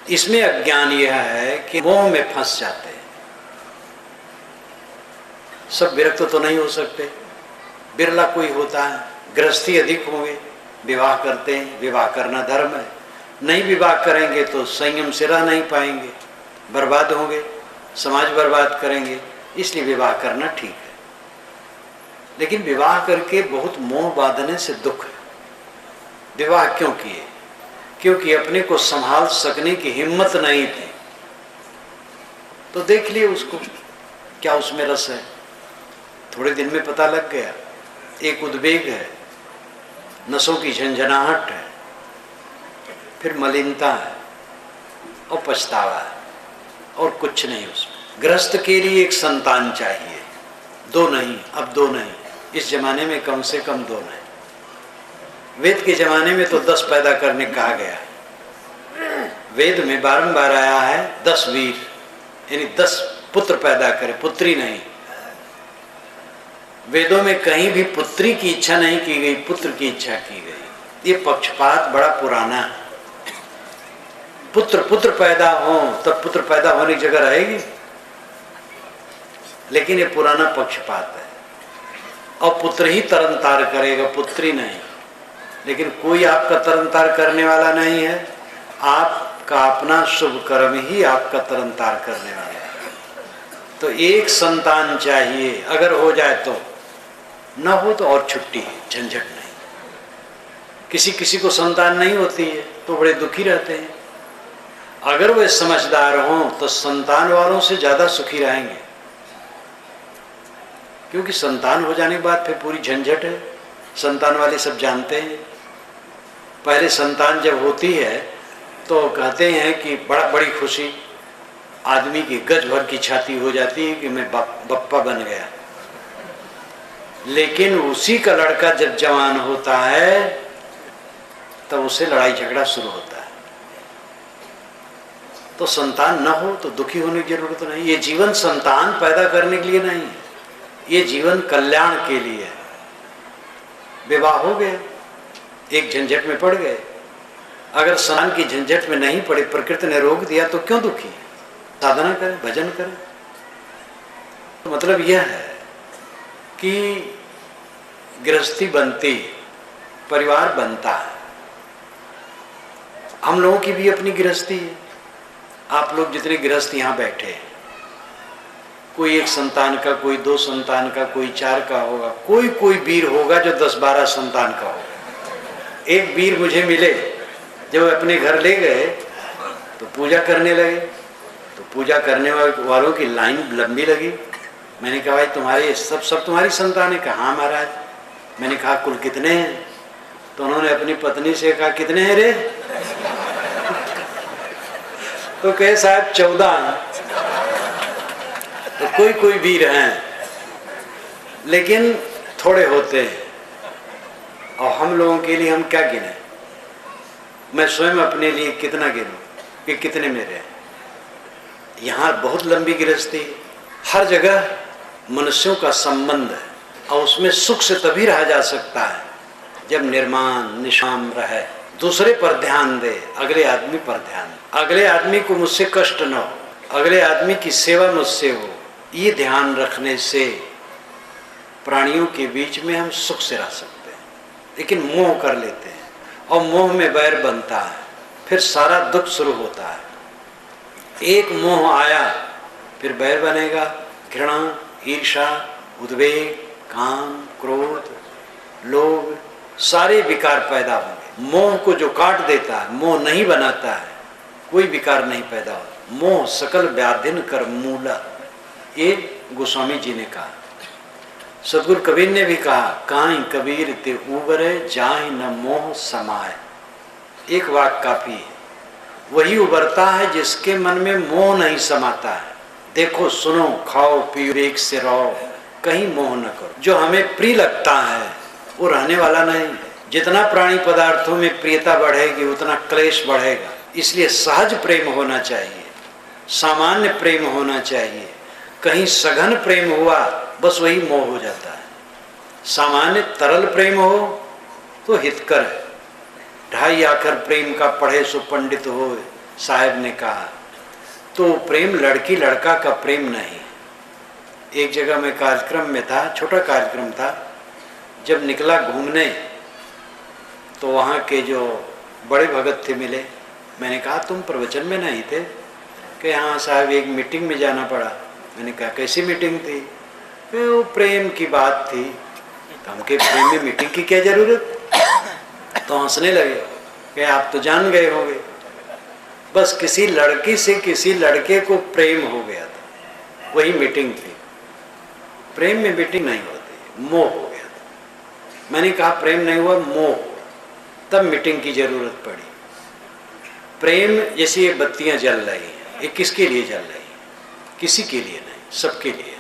इसमें अज्ञान यह है कि मोह में फंस जाते हैं। सब विरक्त तो नहीं हो सकते, बिरला कोई होता है। गृहस्थी अधिक होंगे, विवाह करते हैं, विवाह करना धर्म है। नहीं विवाह करेंगे तो संयम से रह नहीं पाएंगे, बर्बाद होंगे, समाज बर्बाद करेंगे। इसलिए विवाह करना ठीक है। लेकिन विवाह करके बहुत मोह बांधने से दुख है। विवाह क्यों किए? क्योंकि अपने को संभाल सकने की हिम्मत नहीं थी। तो देख लिए उसको, क्या उसमें रस है। थोड़े दिन में पता लग गया। एक उद्वेग है, नसों की झंझनाहट है, फिर मलिनता है और पछतावा है, और कुछ नहीं उसमें। गृहस्थ के लिए एक संतान चाहिए, दो नहीं, अब दो नहीं। इस जमाने में कम से कम दो नहीं। वेद के जमाने में तो 10 पैदा करने कहा गया। वेद में बारंबार आया है 10 वीर, यानी 10 पुत्र पैदा करे, पुत्री नहीं। वेदों में कहीं भी पुत्री की इच्छा नहीं की गई, पुत्र की इच्छा की गई। ये पक्षपात बड़ा पुराना है। पुत्र पुत्र पैदा हो तब पुत्र पैदा होने की जगह रहेगी, लेकिन ये पुराना पक्षपात है। और पुत्र ही तरन तार करेगा, पुत्री नहीं। लेकिन कोई आपका तरन तार करने वाला नहीं है। आपका अपना शुभ कर्म ही आपका तरन तार करने वाला है। तो एक संतान चाहिए, अगर हो जाए तो, न हो तो और छुट्टी है, झंझट नहीं। किसी किसी को संतान नहीं होती है तो बड़े दुखी रहते हैं। अगर वे समझदार हों तो संतान वालों से ज़्यादा सुखी रहेंगे, क्योंकि संतान हो जाने के बाद फिर पूरी झंझट है। संतान वाले सब जानते हैं। पहले संतान जब होती है तो कहते हैं कि बड़ी खुशी, आदमी की गज भर की छाती हो जाती है कि मैं बप्पा बन गया। लेकिन उसी का लड़का जब जवान होता है तब उसे लड़ाई झगड़ा शुरू होता है। तो संतान न हो तो दुखी होने की जरूरत नहीं। ये जीवन संतान पैदा करने के लिए नहीं है, ये जीवन कल्याण के लिए है। विवाह हो गया, एक झंझट में पड़ गए, अगर संतान की झंझट में नहीं पड़े, प्रकृति ने रोक दिया तो क्यों दुखी? साधना करें, भजन करें। तो मतलब यह है कि गृहस्थी बनती, परिवार बनता है। हम लोगों की भी अपनी गृहस्थी है। आप लोग जितने गृहस्थ यहाँ बैठे हैं, कोई एक संतान का, कोई 2 संतान का, कोई 4 का होगा, कोई वीर होगा जो 10-12 संतान का होगा। एक वीर मुझे मिले, जब अपने घर ले गए तो पूजा करने लगे, तो पूजा करने वालों की लाइन लंबी लगी। मैंने कहा भाई तुम्हारे सब तुम्हारी संतान है? कहा हाँ महाराज। मैंने कहा कुल कितने हैं? तो उन्होंने अपनी पत्नी से कहा कितने हैं रे? तो कहे साहब 14। तो कोई वीर हैं, लेकिन थोड़े होते हैं। और हम लोगों के लिए हम क्या गिने? मैं स्वयं अपने लिए कितना गिनूं कि कितने मेरे हैं? यहाँ बहुत लंबी गृहस्थी, हर जगह मनुष्यों का संबंध है, और उसमें सुख से तभी रहा जा सकता है जब निर्माण निशाम रहे, दूसरे पर ध्यान दे, अगले आदमी पर ध्यान दे, अगले आदमी को मुझसे कष्ट न हो, अगले आदमी की सेवा मुझसे हो। ये ध्यान रखने से प्राणियों के बीच में हम सुख से रह सकते हैं। लेकिन मोह कर लेते हैं और मोह में बैर बनता है, फिर सारा दुख शुरू होता है। एक मोह आया फिर बैर बनेगा, घृणा, ईर्ष्या, उद्वेग, काम, क्रोध, लोभ, सारे विकार पैदा होंगे। मोह को जो काट देता है, मोह नहीं बनाता है, कोई विकार नहीं पैदा होता। मोह सकल व्याधिन कर मूला, ये गोस्वामी जी ने कहा। सदगुरु कबीर ने भी कहा, काई कबीर ते उबरे जाहि न मोह समाए। एक वाक्य काफी है, वही उबरता है जिसके मन में मोह नहीं समाता है। देखो सुनो खाओ पियो एक से रहो, कहीं मोह न करो। जो हमें प्रिय लगता है वो रहने वाला नहीं है। जितना प्राणी पदार्थों में प्रियता बढ़ेगी उतना क्लेश बढ़ेगा। इसलिए सहज प्रेम होना चाहिए, सामान्य प्रेम होना चाहिए। कहीं सघन प्रेम हुआ बस वही मोह हो जाता है। सामान्य तरल प्रेम हो तो हितकर है। 2.5 आखर प्रेम का पढ़े सो पंडित हो, साहब ने कहा। तो प्रेम लड़की लड़का का प्रेम नहीं। एक जगह मैं कार्यक्रम में था, छोटा कार्यक्रम था, जब निकला घूमने तो वहाँ के जो बड़े भगत थे मिले। मैंने कहा तुम प्रवचन में नहीं थे? कि हाँ साहब एक मीटिंग में जाना पड़ा। मैंने कहा कैसी मीटिंग थी? वो प्रेम की बात थी। तो हमके प्रेम में मीटिंग की क्या जरूरत? तो हंसने लगे कि आप तो जान गए होंगे। बस किसी लड़की से किसी लड़के को प्रेम हो गया था, वही मीटिंग थी। प्रेम में मीटिंग नहीं होती, मोह हो गया था। मैंने कहा प्रेम नहीं हुआ, मोह, तब मीटिंग की जरूरत पड़ी। प्रेम जैसी ये बत्तियां जल रही हैं, ये किसके लिए जल रही है? किसी के लिए नहीं, सबके लिए।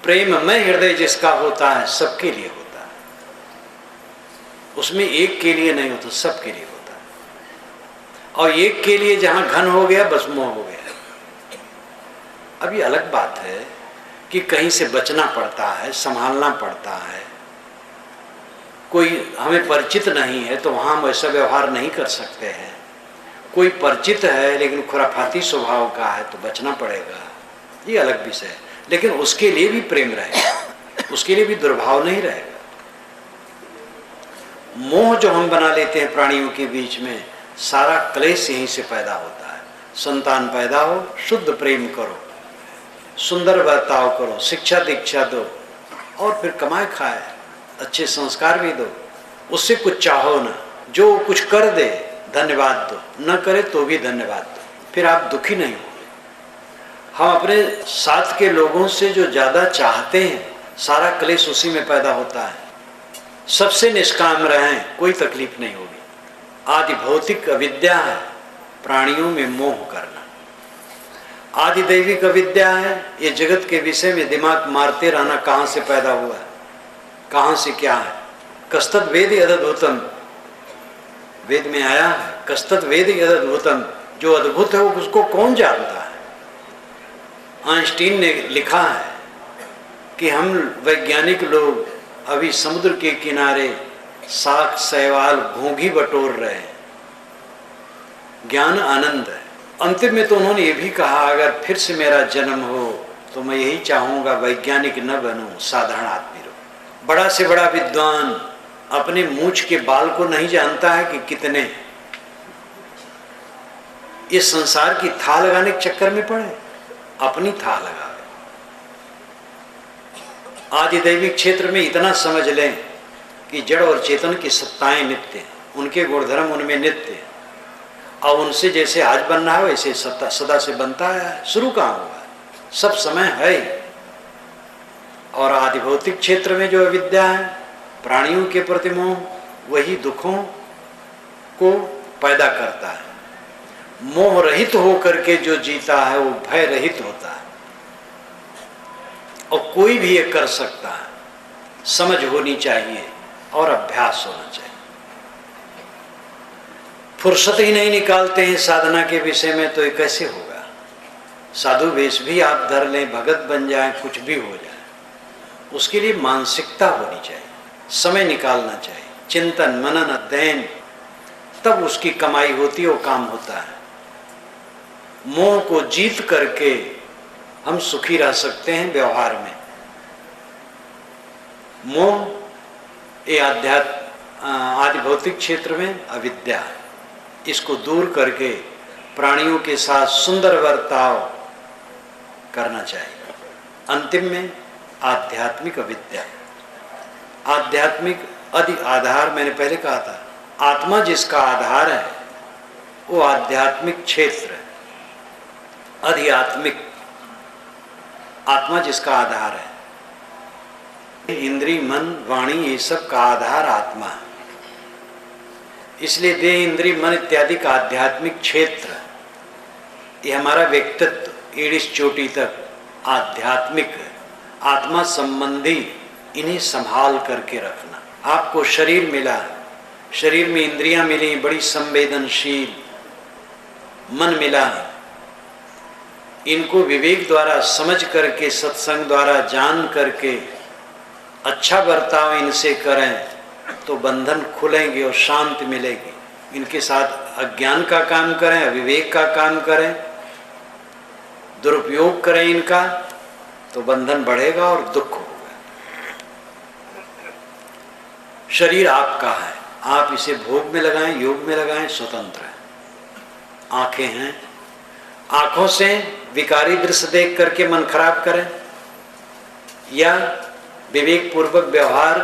प्रेममय हृदय जिसका होता है सबके लिए होता है, उसमें एक के लिए नहीं होता, सबके लिए होता है। और एक के लिए जहां घन हो गया बस मोह हो गया। अब ये अलग बात है कि कहीं से बचना पड़ता है, संभालना पड़ता है। कोई हमें परिचित नहीं है तो वहाँ हम ऐसा व्यवहार नहीं कर सकते हैं। कोई परिचित है लेकिन खुराफाती स्वभाव का है तो बचना पड़ेगा, ये अलग विषय है। लेकिन उसके लिए भी प्रेम रहेगा, उसके लिए भी दुर्भाव नहीं रहेगा। मोह जो हम बना लेते हैं प्राणियों के बीच में, सारा क्लेश यहीं से पैदा होता है। संतान पैदा हो, शुद्ध प्रेम करो, सुंदर बर्ताव करो, शिक्षा दीक्षा दो, और फिर कमाए खाए, अच्छे संस्कार भी दो। उससे कुछ चाहो ना, जो कुछ कर दे धन्यवाद दो, न करे तो भी धन्यवाद दो, फिर आप दुखी नहीं होंगे। हम अपने साथ के लोगों से जो ज़्यादा चाहते हैं, सारा क्लेश उसी में पैदा होता है। सबसे निष्काम रहें, कोई तकलीफ नहीं होगी। आदि भौतिक अविद्या है प्राणियों में मोह करना, आदि दैविक अविद्या है ये जगत के विषय में दिमाग मारते रहना। कहाँ से पैदा हुआ है, कहाँ से क्या है? कस्तत वेद यदद्भुतम, वेद में आया है, कस्तत वेद यदद्भुतम जो अद्भुत है उसको कौन जानता है। आइंस्टीन ने लिखा है कि हम वैज्ञानिक लोग अभी समुद्र के किनारे साख शैवाल घोंघी बटोर रहे हैं, ज्ञान आनंद है। अंतिम में तो उन्होंने ये भी कहा, अगर फिर से मेरा जन्म हो तो मैं यही चाहूँगा वैज्ञानिक न बनूं, साधारण आदमी रहूं। बड़ा से बड़ा विद्वान अपने मूंछ के बाल को नहीं जानता है कि कितने, ये संसार की था लगाने के चक्कर में पड़े, अपनी था लगावे। आदिदैविक क्षेत्र में इतना समझ लें कि जड़ और चेतन की सत्ताएं नित्य हैं, उनके गुणधर्म उनमें नित्य हैं, और उनसे जैसे आज बनना है वैसे सदा से बनता है, शुरू कहाँ हुआ, सब समय है। और आदि भौतिक क्षेत्र में जो अविद्या है, प्राणियों के प्रति मोह, वही दुखों को पैदा करता है। मोह रहित होकर के जो जीता है वो भय रहित होता है, और कोई भी ये कर सकता है। समझ होनी चाहिए और अभ्यास होना चाहिए। फुर्सत ही नहीं निकालते हैं साधना के विषय में तो ये कैसे होगा। साधु वेश भी आप धर लें, भगत बन जाए, कुछ भी हो जाए, उसके लिए मानसिकता होनी चाहिए, समय निकालना चाहिए, चिंतन मनन अध्ययन, तब उसकी कमाई होती है, वो काम होता है। मोह को जीत करके हम सुखी रह सकते हैं व्यवहार में। मोह ये आदि भौतिक क्षेत्र में अविद्या, इसको दूर करके प्राणियों के साथ सुंदर बर्ताव करना चाहिए। अंतिम में आध्यात्मिक अविद्या, आध्यात्मिक अधि आधार, मैंने पहले कहा था, आत्मा जिसका आधार है वो आध्यात्मिक क्षेत्र है। आध्यात्मिक आत्मा जिसका आधार है, इंद्रिय मन वाणी ये सब का आधार आत्मा है। इसलिए देह इंद्रिय मन इत्यादि का आध्यात्मिक क्षेत्र, ये हमारा व्यक्तित्व एड़िस चोटी तक आध्यात्मिक आत्मा संबंधी, इन्हें संभाल करके रखना। आपको शरीर मिला, शरीर में इंद्रियां मिली बड़ी संवेदनशील, मन मिला, इनको विवेक द्वारा समझ करके, सत्संग द्वारा जान करके अच्छा बर्ताव इनसे करें तो बंधन खुलेंगे और शांति मिलेगी। इनके साथ अज्ञान का काम करें, अविवेक का काम करें, दुरुपयोग करें इनका, तो बंधन बढ़ेगा और दुख होगा। शरीर आपका है, आप इसे भोग में लगाएं, योग में लगाएं, स्वतंत्र है। आंखें हैं, आंखों से विकारी दृश्य देख करके मन खराब करें, या विवेक पूर्वक व्यवहार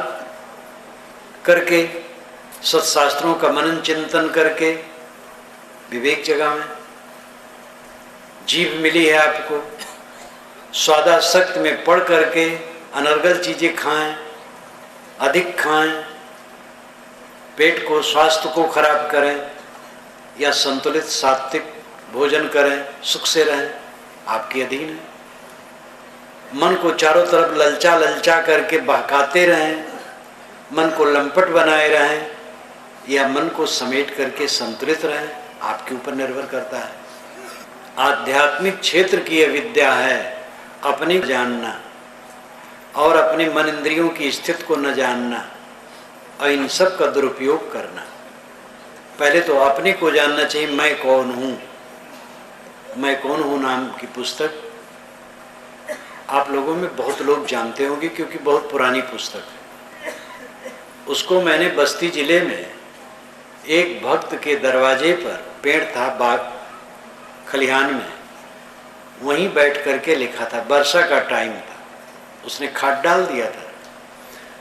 करके सत्शास्त्रों का मनन चिंतन करके विवेक जगावें। जीभ मिली है आपको, स्वादासक्त में पड़ करके अनर्गल चीजें खाएं, अधिक खाएं, पेट को स्वास्थ्य को खराब करें, या संतुलित सात्विक भोजन करें, सुख से रहें, आपके अधीन है। मन को चारों तरफ ललचा ललचा करके बहकाते रहें, मन को लंपट बनाए रहें, या मन को समेट करके संतुलित रहें, आपके ऊपर निर्भर करता है। आध्यात्मिक क्षेत्र की अविद्या है अपने जानना और अपने मन इंद्रियों की स्थिति को न जानना और इन सब का दुरुपयोग करना। पहले तो अपने को जानना चाहिए, मैं कौन हूँ। मैं कौन हूँ नाम की पुस्तक आप लोगों में बहुत लोग जानते होंगे, क्योंकि बहुत पुरानी पुस्तक है। उसको मैंने बस्ती जिले में एक भक्त के दरवाजे पर, पेड़ था बाग खलिहान में, वहीं बैठ करके लिखा था। वर्षा का टाइम था, उसने खाद डाल दिया था,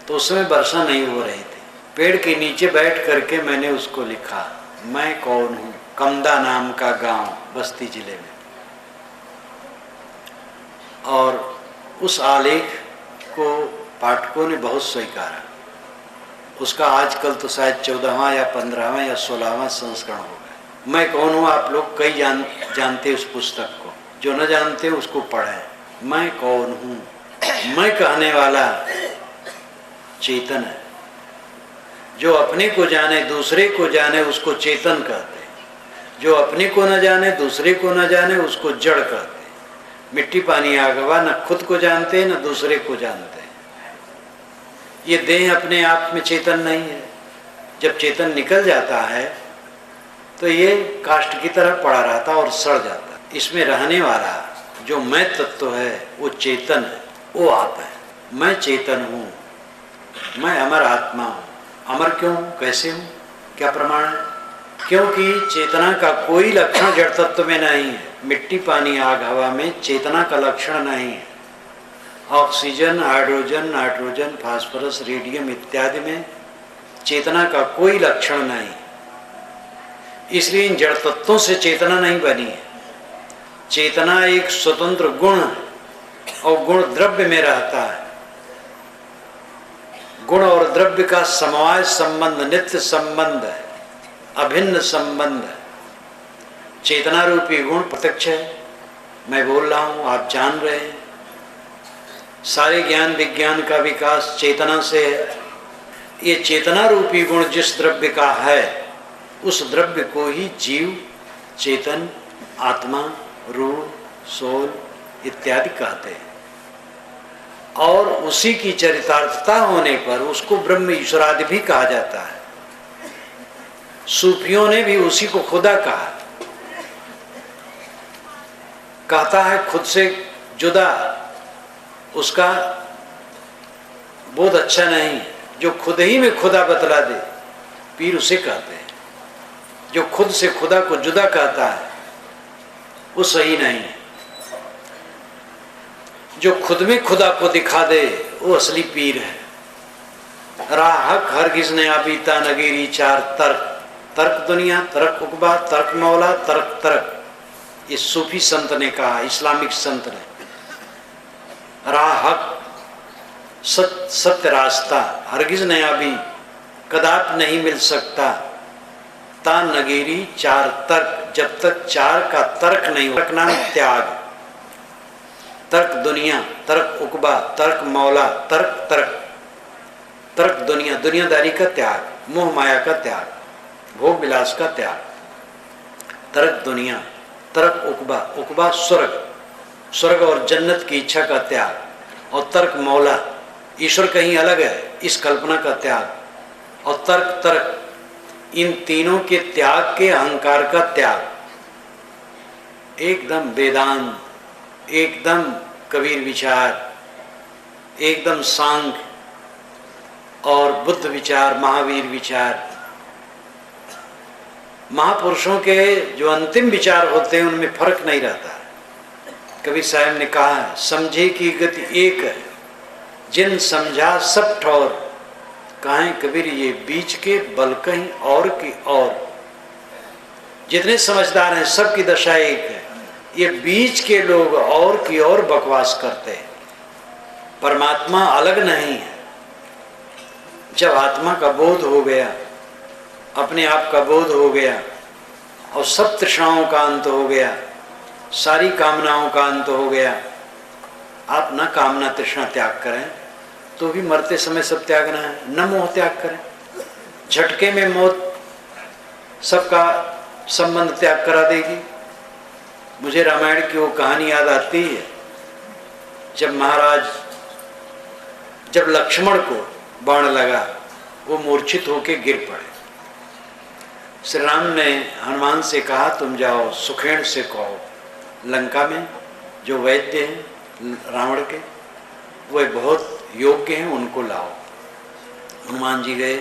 तो उसमें वर्षा नहीं हो रही थी। पेड़ के नीचे बैठ करके मैंने उसको लिखा, मैं कौन हूँ। कमदा नाम का गांव बस्ती जिले में। और उस आलेख को पाठकों ने बहुत स्वीकारा। उसका आजकल तो शायद 14वां या 15वां या 16वां संस्करण होगा। मैं कौन हूँ आप लोग कई जानते उस पुस्तक को, जो न जानते उसको पढ़ें। मैं कौन हूँ, मैं कहने वाला चेतन है। जो अपने को जाने, दूसरे को जाने, उसको चेतन कहते हैं। जो अपने को न जाने, दूसरे को न जाने, उसको जड़ कहते। मिट्टी पानी आग हवा न खुद को जानते न दूसरे को जानते। ये देह अपने आप में चेतन नहीं है। जब चेतन निकल जाता है तो ये काष्ठ की तरह पड़ा रहता और सड़ जाता। इसमें रहने वाला जो मैं तत्व है वो चेतन है, वो आप है। मैं चेतन हूँ, मैं अमर आत्मा हूँ। अमर क्यों हूँ, कैसे हूँ, क्या प्रमाण है? क्योंकि चेतना का कोई लक्षण जड़ तत्व में नहीं है। मिट्टी पानी आग हवा में चेतना का लक्षण नहीं है। Oxygen, hydrogen, nitrogen, phosphorus, radium इत्यादि में चेतना का कोई लक्षण नहीं। इसलिए इन जड़ तत्वों से चेतना नहीं बनी है। चेतना एक स्वतंत्र गुण है और गुण द्रव्य में रहता है। गुण और द्रव्य का समवाय संबंध, नित्य संबंध है, अभिन्न संबंध है। चेतना रूपी गुण प्रत्यक्ष है। मैं बोल रहा हूँ, आप जान रहे हैं। सारे ज्ञान विज्ञान का विकास चेतना से है। ये चेतना रूपी गुण जिस द्रव्य का है उस द्रव्य को ही जीव, चेतन, आत्मा, रूह, सोल इत्यादि कहते हैं। और उसी की चरितार्थता होने पर उसको ब्रह्म ईश्वरादि भी कहा जाता है। सूफियों ने भी उसी को खुदा कहा। कहता है खुद से जुदा, उसका बोध अच्छा नहीं है। जो खुद ही में खुदा बतला दे, पीर उसे कहते हैं। जो खुद से खुदा को जुदा कहता है वो सही नहीं है। जो खुद में खुदा को दिखा दे वो असली पीर है। राह हक हरगिज ने आबीता नगेरी चार तर्क, तर्क दुनिया, तर्क उकबा, तर्क मौला, तर्क तर्क। ये सूफी संत ने कहा, इस्लामिक संत ने। राह हक सत्य रास्ता हरगिज नया भी कदाप नहीं मिल सकता। ता नगेरी चार तर्क, जब तक चार का तर्क नहीं हो। तर्क नाम त्याग, तर्क दुनिया, तर्क उकबा, तर्क मौला, तर्क तर्क। तर्क दुनिया, दुनियादारी का त्याग, मोह माया का त्याग, भोग विलास का त्याग। तर्क दुनिया, तर्क उकबा, उकबा स्वर्ग, स्वर्ग और जन्नत की इच्छा का त्याग। और तर्क मौला, ईश्वर कहीं अलग है, इस कल्पना का त्याग। और तर्क तर्क, इन तीनों के त्याग के अहंकार का त्याग। एकदम वेदांत, एकदम कबीर विचार, एकदम सांख्य और बुद्ध विचार, महावीर विचार। महापुरुषों के जो अंतिम विचार होते हैं उनमें फर्क नहीं रहता। कबीर साहब ने कहा है, समझे की गति एक है, जिन समझा सब ठौर। कहें कबीर ये बीच के बल कहीं और की और। जितने समझदार हैं सबकी दशा एक है। ये बीच के लोग और की और बकवास करते हैं। परमात्मा अलग नहीं है। जब आत्मा का बोध हो गया, अपने आप का बोध हो गया और सब तृष्णाओं का अंत हो गया, सारी कामनाओं का अंत हो गया। आप न कामना तृष्णा त्याग करें तो भी मरते समय सब त्यागना है, न मोह त्याग करें। झटके में मौत सबका संबंध त्याग करा देगी। मुझे रामायण की वो कहानी याद आती है, जब महाराज, जब लक्ष्मण को बाण लगा वो मूर्छित होकर गिर पड़े। श्री राम ने हनुमान से कहा तुम जाओ सुखेण से कहो लंका में जो वैद्य हैं रावण के, वे बहुत योग्य हैं, उनको लाओ। हनुमान जी गए।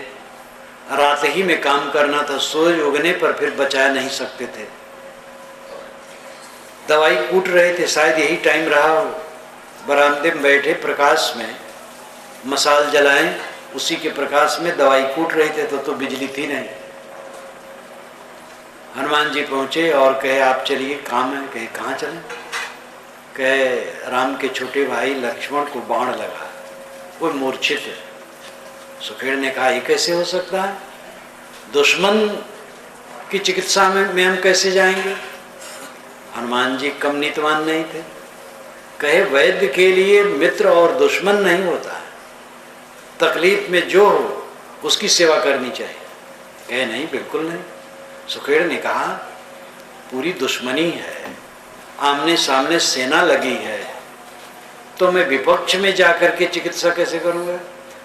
रात ही में काम करना था, सूरज उगने पर फिर बचा नहीं सकते थे। दवाई कूट रहे थे, शायद यही टाइम रहा हो। बरामदे में बैठे प्रकाश में मसाल जलाएं, उसी के प्रकाश में दवाई कूट रहे थे तो बिजली थी नहीं। हनुमान जी पहुंचे और कहे आप चलिए काम है। कहे कहाँ चलें? कहे राम के छोटे भाई लक्ष्मण को बाण लगा, वो मूर्छित है। सुखेड़ ने कहा ये कैसे हो सकता है? दुश्मन की चिकित्सा में हम कैसे जाएंगे? हनुमान जी कम नीतिवान नहीं थे। कहे वैद्य के लिए मित्र और दुश्मन नहीं होता है, तकलीफ में जो हो उसकी सेवा करनी चाहिए। कहे नहीं, बिल्कुल नहीं। सुखेड़ ने कहा पूरी दुश्मनी है, आमने सामने सेना लगी है, तो मैं विपक्ष में जाकर के चिकित्सा कैसे करूँगा?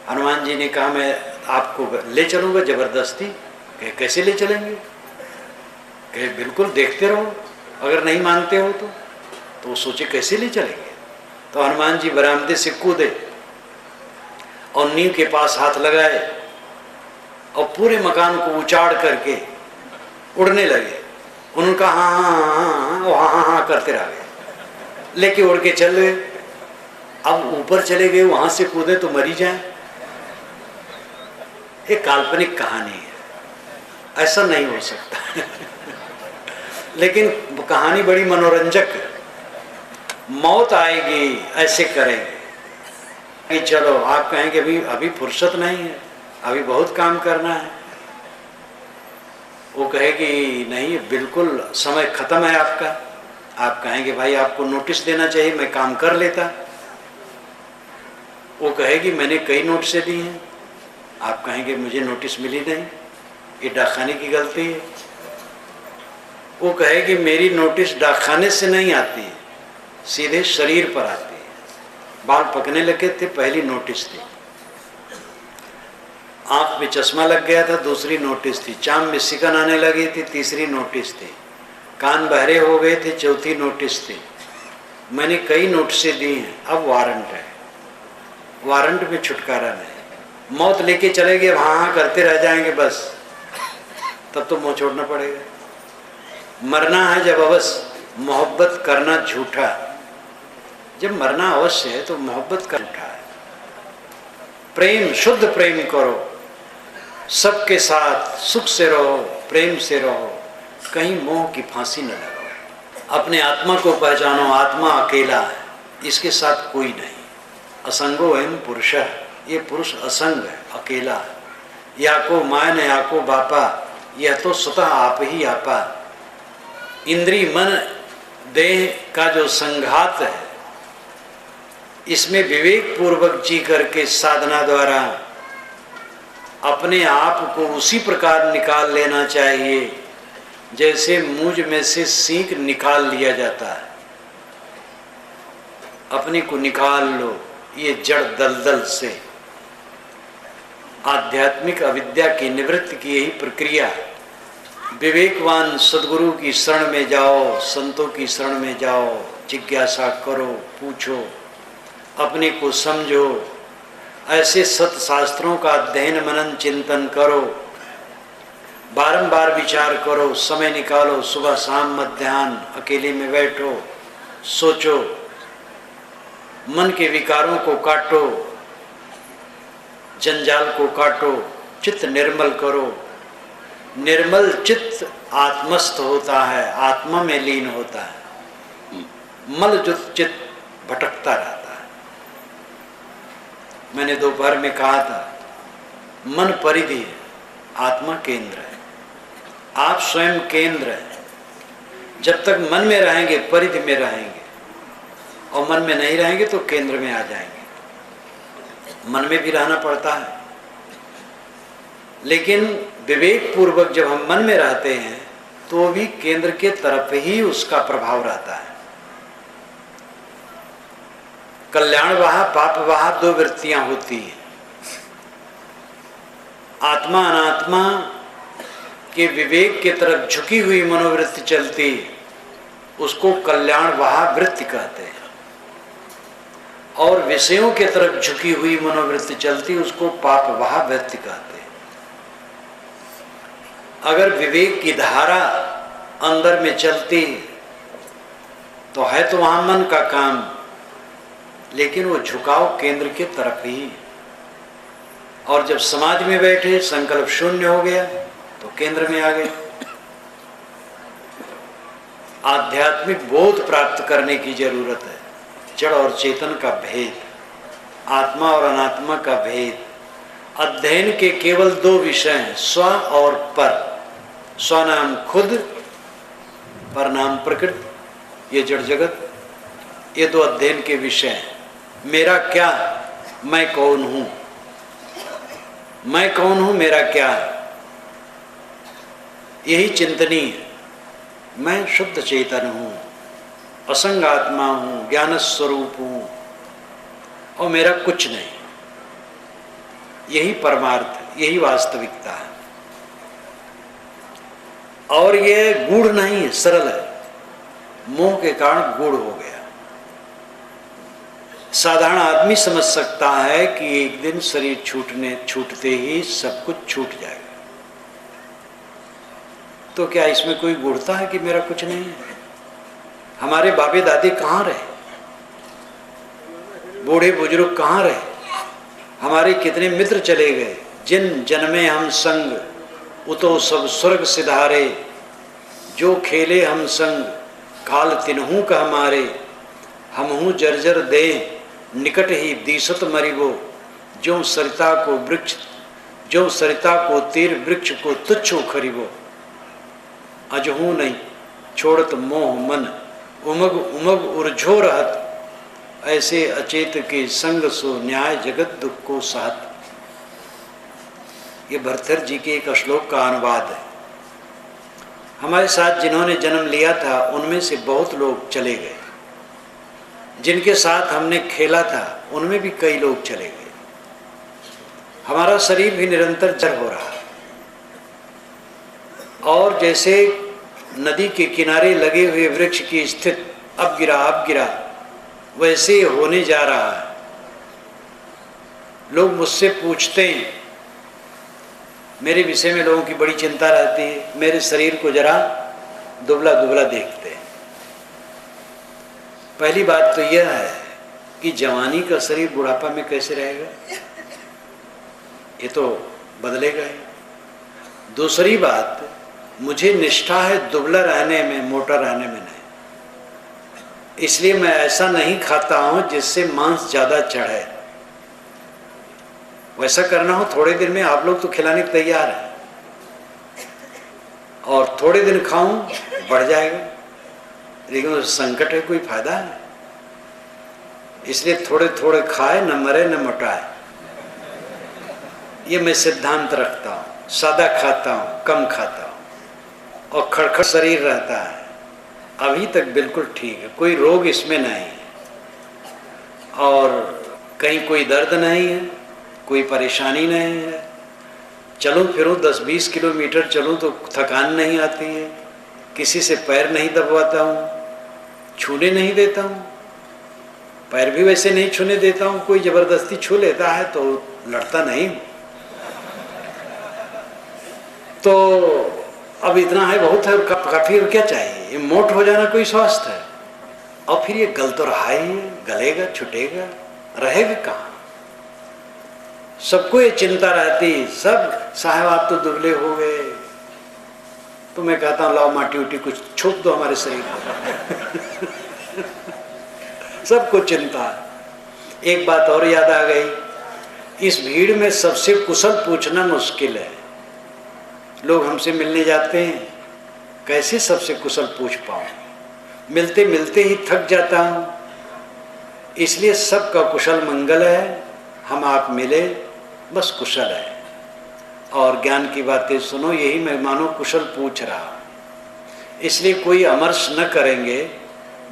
हनुमान जी ने कहा मैं आपको ले चलूँगा जबरदस्ती। कहे कैसे ले चलेंगे? कहे बिल्कुल देखते रहो, अगर नहीं मानते हो तो वो सोचे कैसे ले चलेंगे। तो हनुमान जी बरामदे से कूदे और नींव के पास हाथ लगाए और पूरे मकान को उचाड़ करके उड़ने लगे। उनका हाँ हाँ हाँ हाँ हाँ हाँ करते रह गए, लेके उड़ के चल गए। अब ऊपर चले गए, वहां से कूदे तो मरी जाए। एक काल्पनिक कहानी है, ऐसा नहीं हो सकता लेकिन कहानी बड़ी मनोरंजक है। मौत आएगी ऐसे करेंगे कि चलो, आप कहेंगे अभी अभी फुर्सत नहीं है, अभी बहुत काम करना है। वो कहेगी नहीं, बिल्कुल समय खत्म है आपका। आप कहेंगे भाई आपको नोटिस देना चाहिए, मैं काम कर लेता। वो कहेगी मैंने कई नोटिसें दी हैं। आप कहेंगे मुझे नोटिस मिली नहीं, ये डाकखाने की गलती है। वो कहेगी मेरी नोटिस डाकखाने से नहीं आती है, सीधे शरीर पर आती है। बाल पकने लगे थे, पहली नोटिस थी। आंख में चश्मा लग गया था, दूसरी नोटिस थी। चाम में सिकन आने लगी थी, तीसरी नोटिस थी। कान बहरे हो गए थे, चौथी नोटिस थी। मैंने कई नोटिसें दी हैं, अब वारंट है। वारंट में छुटकारा नहीं। मौत लेके चले गए, हाँ हाँ करते रह जाएंगे बस, तब तो मुँह छोड़ना पड़ेगा। मरना है जब अवश्य, मोहब्बत करना झूठा। जब मरना अवश्य है तो मोहब्बत का झूठा है। प्रेम, शुद्ध प्रेम करो, सबके साथ सुख से रहो, प्रेम से रहो, कहीं मोह की फांसी न लगाओ। अपने आत्मा को पहचानो, आत्मा अकेला है, इसके साथ कोई नहीं। असंगो एवं पुरुष, ये पुरुष असंग है, अकेला है। या को माय न या को बापा, यह तो स्वतः आप ही आपा। इंद्री मन देह का जो संघात है, इसमें विवेक पूर्वक जी करके साधना द्वारा अपने आप को उसी प्रकार निकाल लेना चाहिए जैसे मूंज में से सींक निकाल लिया जाता है। अपने को निकाल लो ये जड़ दलदल से। आध्यात्मिक अविद्या की निवृत्ति की यही प्रक्रिया। विवेकवान सद्गुरु की शरण में जाओ, संतों की शरण में जाओ, जिज्ञासा करो, पूछो, अपने को समझो। ऐसे सत शास्त्रों का अध्ययन मनन चिंतन करो, बारंबार विचार करो, समय निकालो, सुबह शाम मध्याह्न अकेले में बैठो, सोचो, मन के विकारों को काटो, जंजाल को काटो, चित्त निर्मल करो। निर्मल चित्त आत्मस्थ होता है, आत्मा में लीन होता है। मलजुत चित्त भटकता रहता है। मैंने दोपहर में कहा था, मन परिधि है, आत्मा केंद्र है। आप स्वयं केंद्र है। जब तक मन में रहेंगे, परिधि में रहेंगे, और मन में नहीं रहेंगे तो केंद्र में आ जाएंगे। मन में भी रहना पड़ता है, लेकिन विवेक पूर्वक जब हम मन में रहते हैं तो भी केंद्र के तरफ ही उसका प्रभाव रहता है। कल्याणवाह पापवाह दो वृत्तियां होती हैं। आत्मा अनात्मा के विवेक के तरफ झुकी हुई मनोवृत्ति चलती, उसको कल्याणवाह वृत्ति कहते हैं। और विषयों के तरफ झुकी हुई मनोवृत्ति चलती, उसको पापवाह वृत्ति कहते हैं। अगर विवेक की धारा अंदर में चलती तो है तो वहां मन का काम, लेकिन वो झुकाव केंद्र के तरफ ही। और जब समाधि में बैठे, संकल्प शून्य हो गया तो केंद्र में आ गए। आध्यात्मिक बोध प्राप्त करने की जरूरत है। जड़ और चेतन का भेद, आत्मा और अनात्मा का भेद। अध्ययन के केवल दो विषय हैं, स्व और पर। स्व नाम खुद, पर नाम प्रकृति, ये जड़ जगत। ये दो अध्ययन के विषय हैं। मेरा क्या, मैं कौन हूं, मैं कौन हूं, मेरा क्या है, यही चिंतनीय है। मैं शुद्ध चेतन हूँ, असंग आत्मा हूँ, ज्ञान स्वरूप हूँ और मेरा कुछ नहीं। यही परमार्थ, यही वास्तविकता है। और ये गूढ़ नहीं है, सरल है। मोह के कारण गूढ़ हो गया। साधारण आदमी समझ सकता है कि एक दिन शरीर छूटते ही सब कुछ छूट जाएगा। तो क्या इसमें कोई गूढ़ता है कि मेरा कुछ नहीं है? हमारे बाबे दादी कहाँ रहे? बूढ़े बुजुर्ग कहाँ रहे? हमारे कितने मित्र चले गए। जिन जन्मे हम संग उतो सब स्वर्ग सिधारे, जो खेले हम संग काल तिन्हू का हमारे, हमहू जर्जर दे निकट ही दीसत मरिबो, जो सरिता को तीर वृक्ष को तुच्छ खरिबो, अजहू नहीं छोड़त मोह मन, उमग उमग उर्झो रहत, ऐसे अचेत के संग सो न्याय जगत दुख को साथ। ये भरथर जी के एक श्लोक का अनुवाद है। हमारे साथ जिन्होंने जन्म लिया था उनमें से बहुत लोग चले गए। जिनके साथ हमने खेला था उनमें भी कई लोग चले गए। हमारा शरीर भी निरंतर जड़ हो रहा है। और जैसे नदी के किनारे लगे हुए वृक्ष की स्थिति अब गिरा वैसे होने जा रहा है। लोग मुझसे पूछते हैं, मेरे विषय में लोगों की बड़ी चिंता रहती है, मेरे शरीर को जरा दुबला दुबला देखते हैं। पहली बात तो यह है कि जवानी का शरीर बुढ़ापा में कैसे रहेगा? ये तो बदलेगा ही। दूसरी बात, मुझे निष्ठा है दुबला रहने में, मोटा रहने में नहीं। इसलिए मैं ऐसा नहीं खाता हूं जिससे मांस ज्यादा चढ़े। वैसा करना हो थोड़े दिन में आप लोग तो खिलाने को तैयार हैं, और थोड़े दिन खाऊं बढ़ जाएगा, लेकिन उस संकट है, कोई फायदा है। इसलिए थोड़े थोड़े खाए, न मरे न मोटाए। ये मैं सिद्धांत रखता हूँ। सादा खाता हूँ, कम खाता हूँ, और खड़खड़ शरीर रहता है। अभी तक बिल्कुल ठीक है, कोई रोग इसमें नहीं है, और कहीं कोई दर्द नहीं है, कोई परेशानी नहीं है। चलूँ फिरूँ 10-20 किलोमीटर चलूँ तो थकान नहीं आती है, किसी से पैर नहीं दबवाता हूँ, छूने नहीं देता हूँ, पैर भी वैसे नहीं छूने देता हूँ। कोई जबरदस्ती छू लेता है तो लड़ता नहीं। तो अब इतना है, बहुत है, काफी। और क्या चाहिए? ये मोट हो जाना कोई स्वास्थ्य है? और फिर ये गल तो रहा ही है, गलेगा, छुटेगा, रहेगा कहाँ? सबको ये चिंता रहती, सब साहब आप तो दुबले हो गए। तो मैं कहता हूँ लाओ माटी उटी कुछ छुप दो हमारे शरीर को। सबको चिंता। एक बात और याद आ गई, इस भीड़ में सबसे कुशल पूछना मुश्किल है। लोग हमसे मिलने जाते हैं, कैसे सबसे कुशल पूछ पाऊँ? मिलते मिलते ही थक जाता हूँ। इसलिए सबका कुशल मंगल है, हम आप मिले बस कुशल है, और ज्ञान की बातें सुनो, यही मैं मानो कुशल पूछ रहा। इसलिए कोई अमर्ष न करेंगे।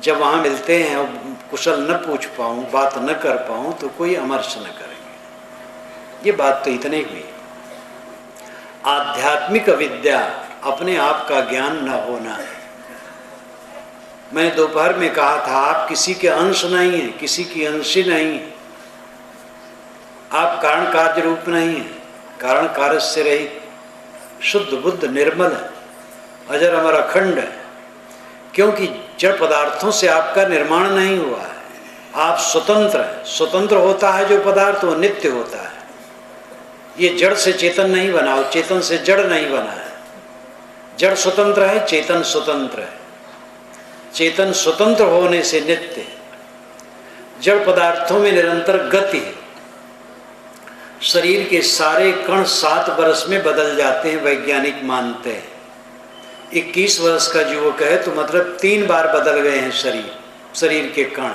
जब वहाँ मिलते हैं और कुशल न पूछ पाऊँ, बात न कर पाऊँ, तो कोई अमर्ष न करेंगे। ये बात तो इतनी हुई। आध्यात्मिक विद्या, अपने आप का ज्ञान न होना। मैंने दोपहर में कहा था, आप किसी के अंश नहीं है, किसी की अंशी नहीं है। आप कारण कार्य रूप नहीं है, कारण कार्य से रहित, शुद्ध बुद्ध निर्मल है, अजर अमर अखंड है। क्योंकि जड़ पदार्थों से आपका निर्माण नहीं हुआ है, आप स्वतंत्र हैं। स्वतंत्र होता है जो पदार्थ, वो नित्य होता है। ये जड़ से चेतन नहीं बना, और चेतन से जड़ नहीं बना है। जड़ स्वतंत्र है, चेतन स्वतंत्र है। चेतन स्वतंत्र होने से नित्य है। जड़ पदार्थों में निरंतर गति है। शरीर के सारे कण 7 वर्ष में बदल जाते हैं, वैज्ञानिक मानते हैं। 21 वर्ष का युवक है तो मतलब 3 बार बदल गए हैं शरीर के कण।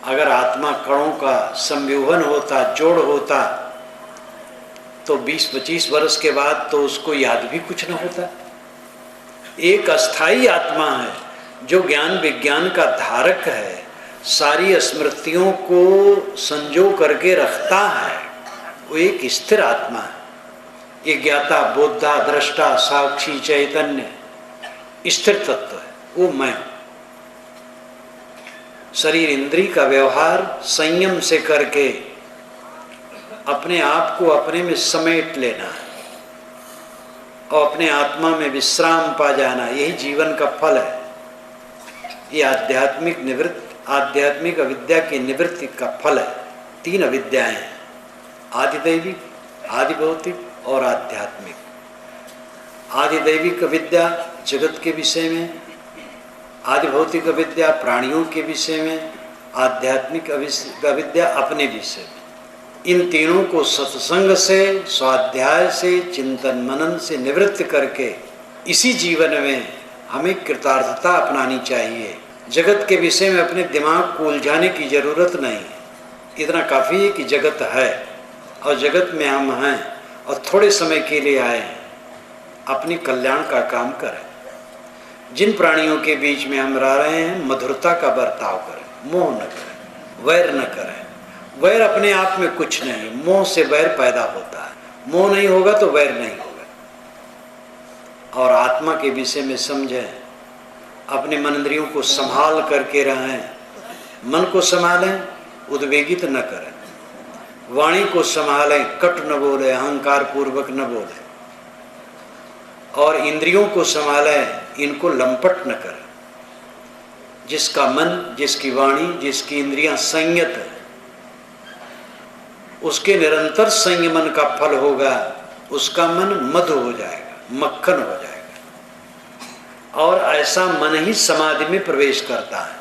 अगर आत्मा कणों का संव्यूहन होता, जोड़ होता, तो 20-25 वर्ष के बाद तो उसको याद भी कुछ न होता। एक अस्थाई आत्मा है जो ज्ञान विज्ञान का धारक है, सारी स्मृतियों को संजो करके रखता है, वो एक स्थिर आत्मा है। ये ज्ञाता, बोधा, दृष्टा, साक्षी, चैतन्य स्थिर तत्व है, वो मैं हूं। शरीर इंद्री का व्यवहार संयम से करके अपने आप को अपने में समेट लेना है और अपने आत्मा में विश्राम पा जाना, यही जीवन का फल है। ये आध्यात्मिक अविद्या की निवृत्ति का फल है। 3 अविद्याएं हैं, आदिदैविक, आदिभौतिक और आध्यात्मिक। आदिदैविक अविद्या जगत के विषय में, आदिभौतिक अविद्या प्राणियों के विषय में, आध्यात्मिक अविद्या अपने विषय में। इन तीनों को सत्संग से, स्वाध्याय से, चिंतन मनन से निवृत्त करके इसी जीवन में हमें कृतार्थता अपनानी चाहिए। जगत के विषय में अपने दिमाग को उलझाने की जरूरत नहीं है। इतना काफ़ी है कि जगत है और जगत में हम हैं और थोड़े समय के लिए आए हैं, अपनी कल्याण का काम करें। जिन प्राणियों के बीच में हम रह रहे हैं, मधुरता का बर्ताव करें, मोह न करें, वैर न करें। वैर अपने आप में कुछ नहीं, मोह से वैर पैदा होता है। मोह नहीं होगा तो वैर नहीं होगा। और आत्मा के विषय में समझें, अपने मन इंद्रियों को संभाल करके रहें। मन को संभालें, उद्वेगित न करें। वाणी को संभालें, कट न बोले, अहंकार पूर्वक न बोले। और इंद्रियों को संभालें, इनको लंपट न करें। जिसका मन, जिसकी वाणी, जिसकी इंद्रियां संयत है, उसके निरंतर संयमन का फल होगा। उसका मन मधु हो जाएगा, मक्खन हो जाएगा। और ऐसा मन ही समाधि में प्रवेश करता है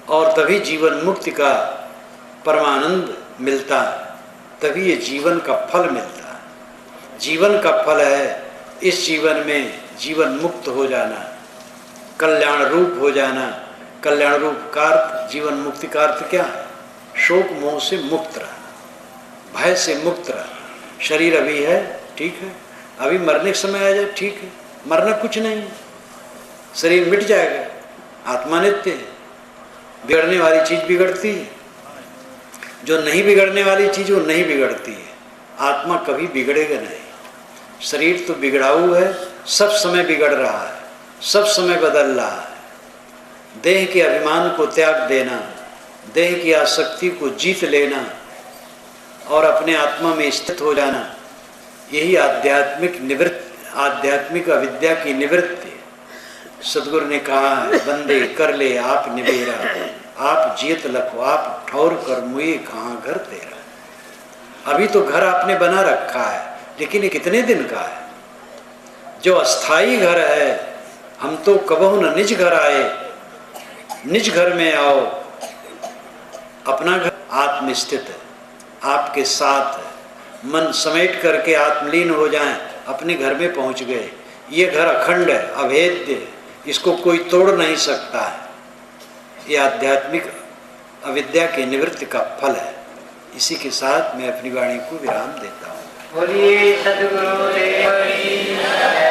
और तभी जीवन मुक्ति का परमानंद मिलता है, तभी ये जीवन का फल मिलता है। जीवन का फल है इस जीवन में जीवन मुक्त हो जाना, कल्याण रूप हो जाना। कल्याण रूप का अर्थ, जीवन मुक्ति का अर्थ क्या है? शोक मोह से मुक्त रहना, भय से मुक्त रहना। शरीर अभी है, ठीक है, अभी मरने के समय आ जाए, ठीक है, मरना कुछ नहीं है, शरीर मिट जाएगा। आत्मा नित्य है, बिगड़ने वाली चीज बिगड़ती है, जो नहीं बिगड़ने वाली चीज वो नहीं बिगड़ती है। आत्मा कभी बिगड़ेगा नहीं। शरीर तो बिगड़ाऊ है, सब समय बिगड़ रहा है, सब समय बदल रहा है। देह के अभिमान को त्याग देना, देह की आसक्ति को जीत लेना और अपने आत्मा में स्थित हो जाना, यही आध्यात्मिक अविद्या की निवृत्ति। सदगुरु ने कहा है, बंदे कर ले आप निबेरा, आप जीत लखो, आप ठौर कर मुए कहाँ घर तेरा। अभी तो घर आपने बना रखा है, लेकिन ये कितने दिन का है? जो अस्थाई घर है, हम तो कबहु न निज घर आए, निज घर में आओ। अपना घर आत्मस्थित है, आपके साथ है। मन समेट करके आत्मलीन हो जाएं, अपने घर में पहुंच गए। ये घर अखंड है, अभेद्य है, इसको कोई तोड़ नहीं सकता है। ये आध्यात्मिक अविद्या की निवृत्ति का फल है। इसी के साथ मैं अपनी वाणी को विराम देता हूँ। बोलिए सद्गुरु देव की जय।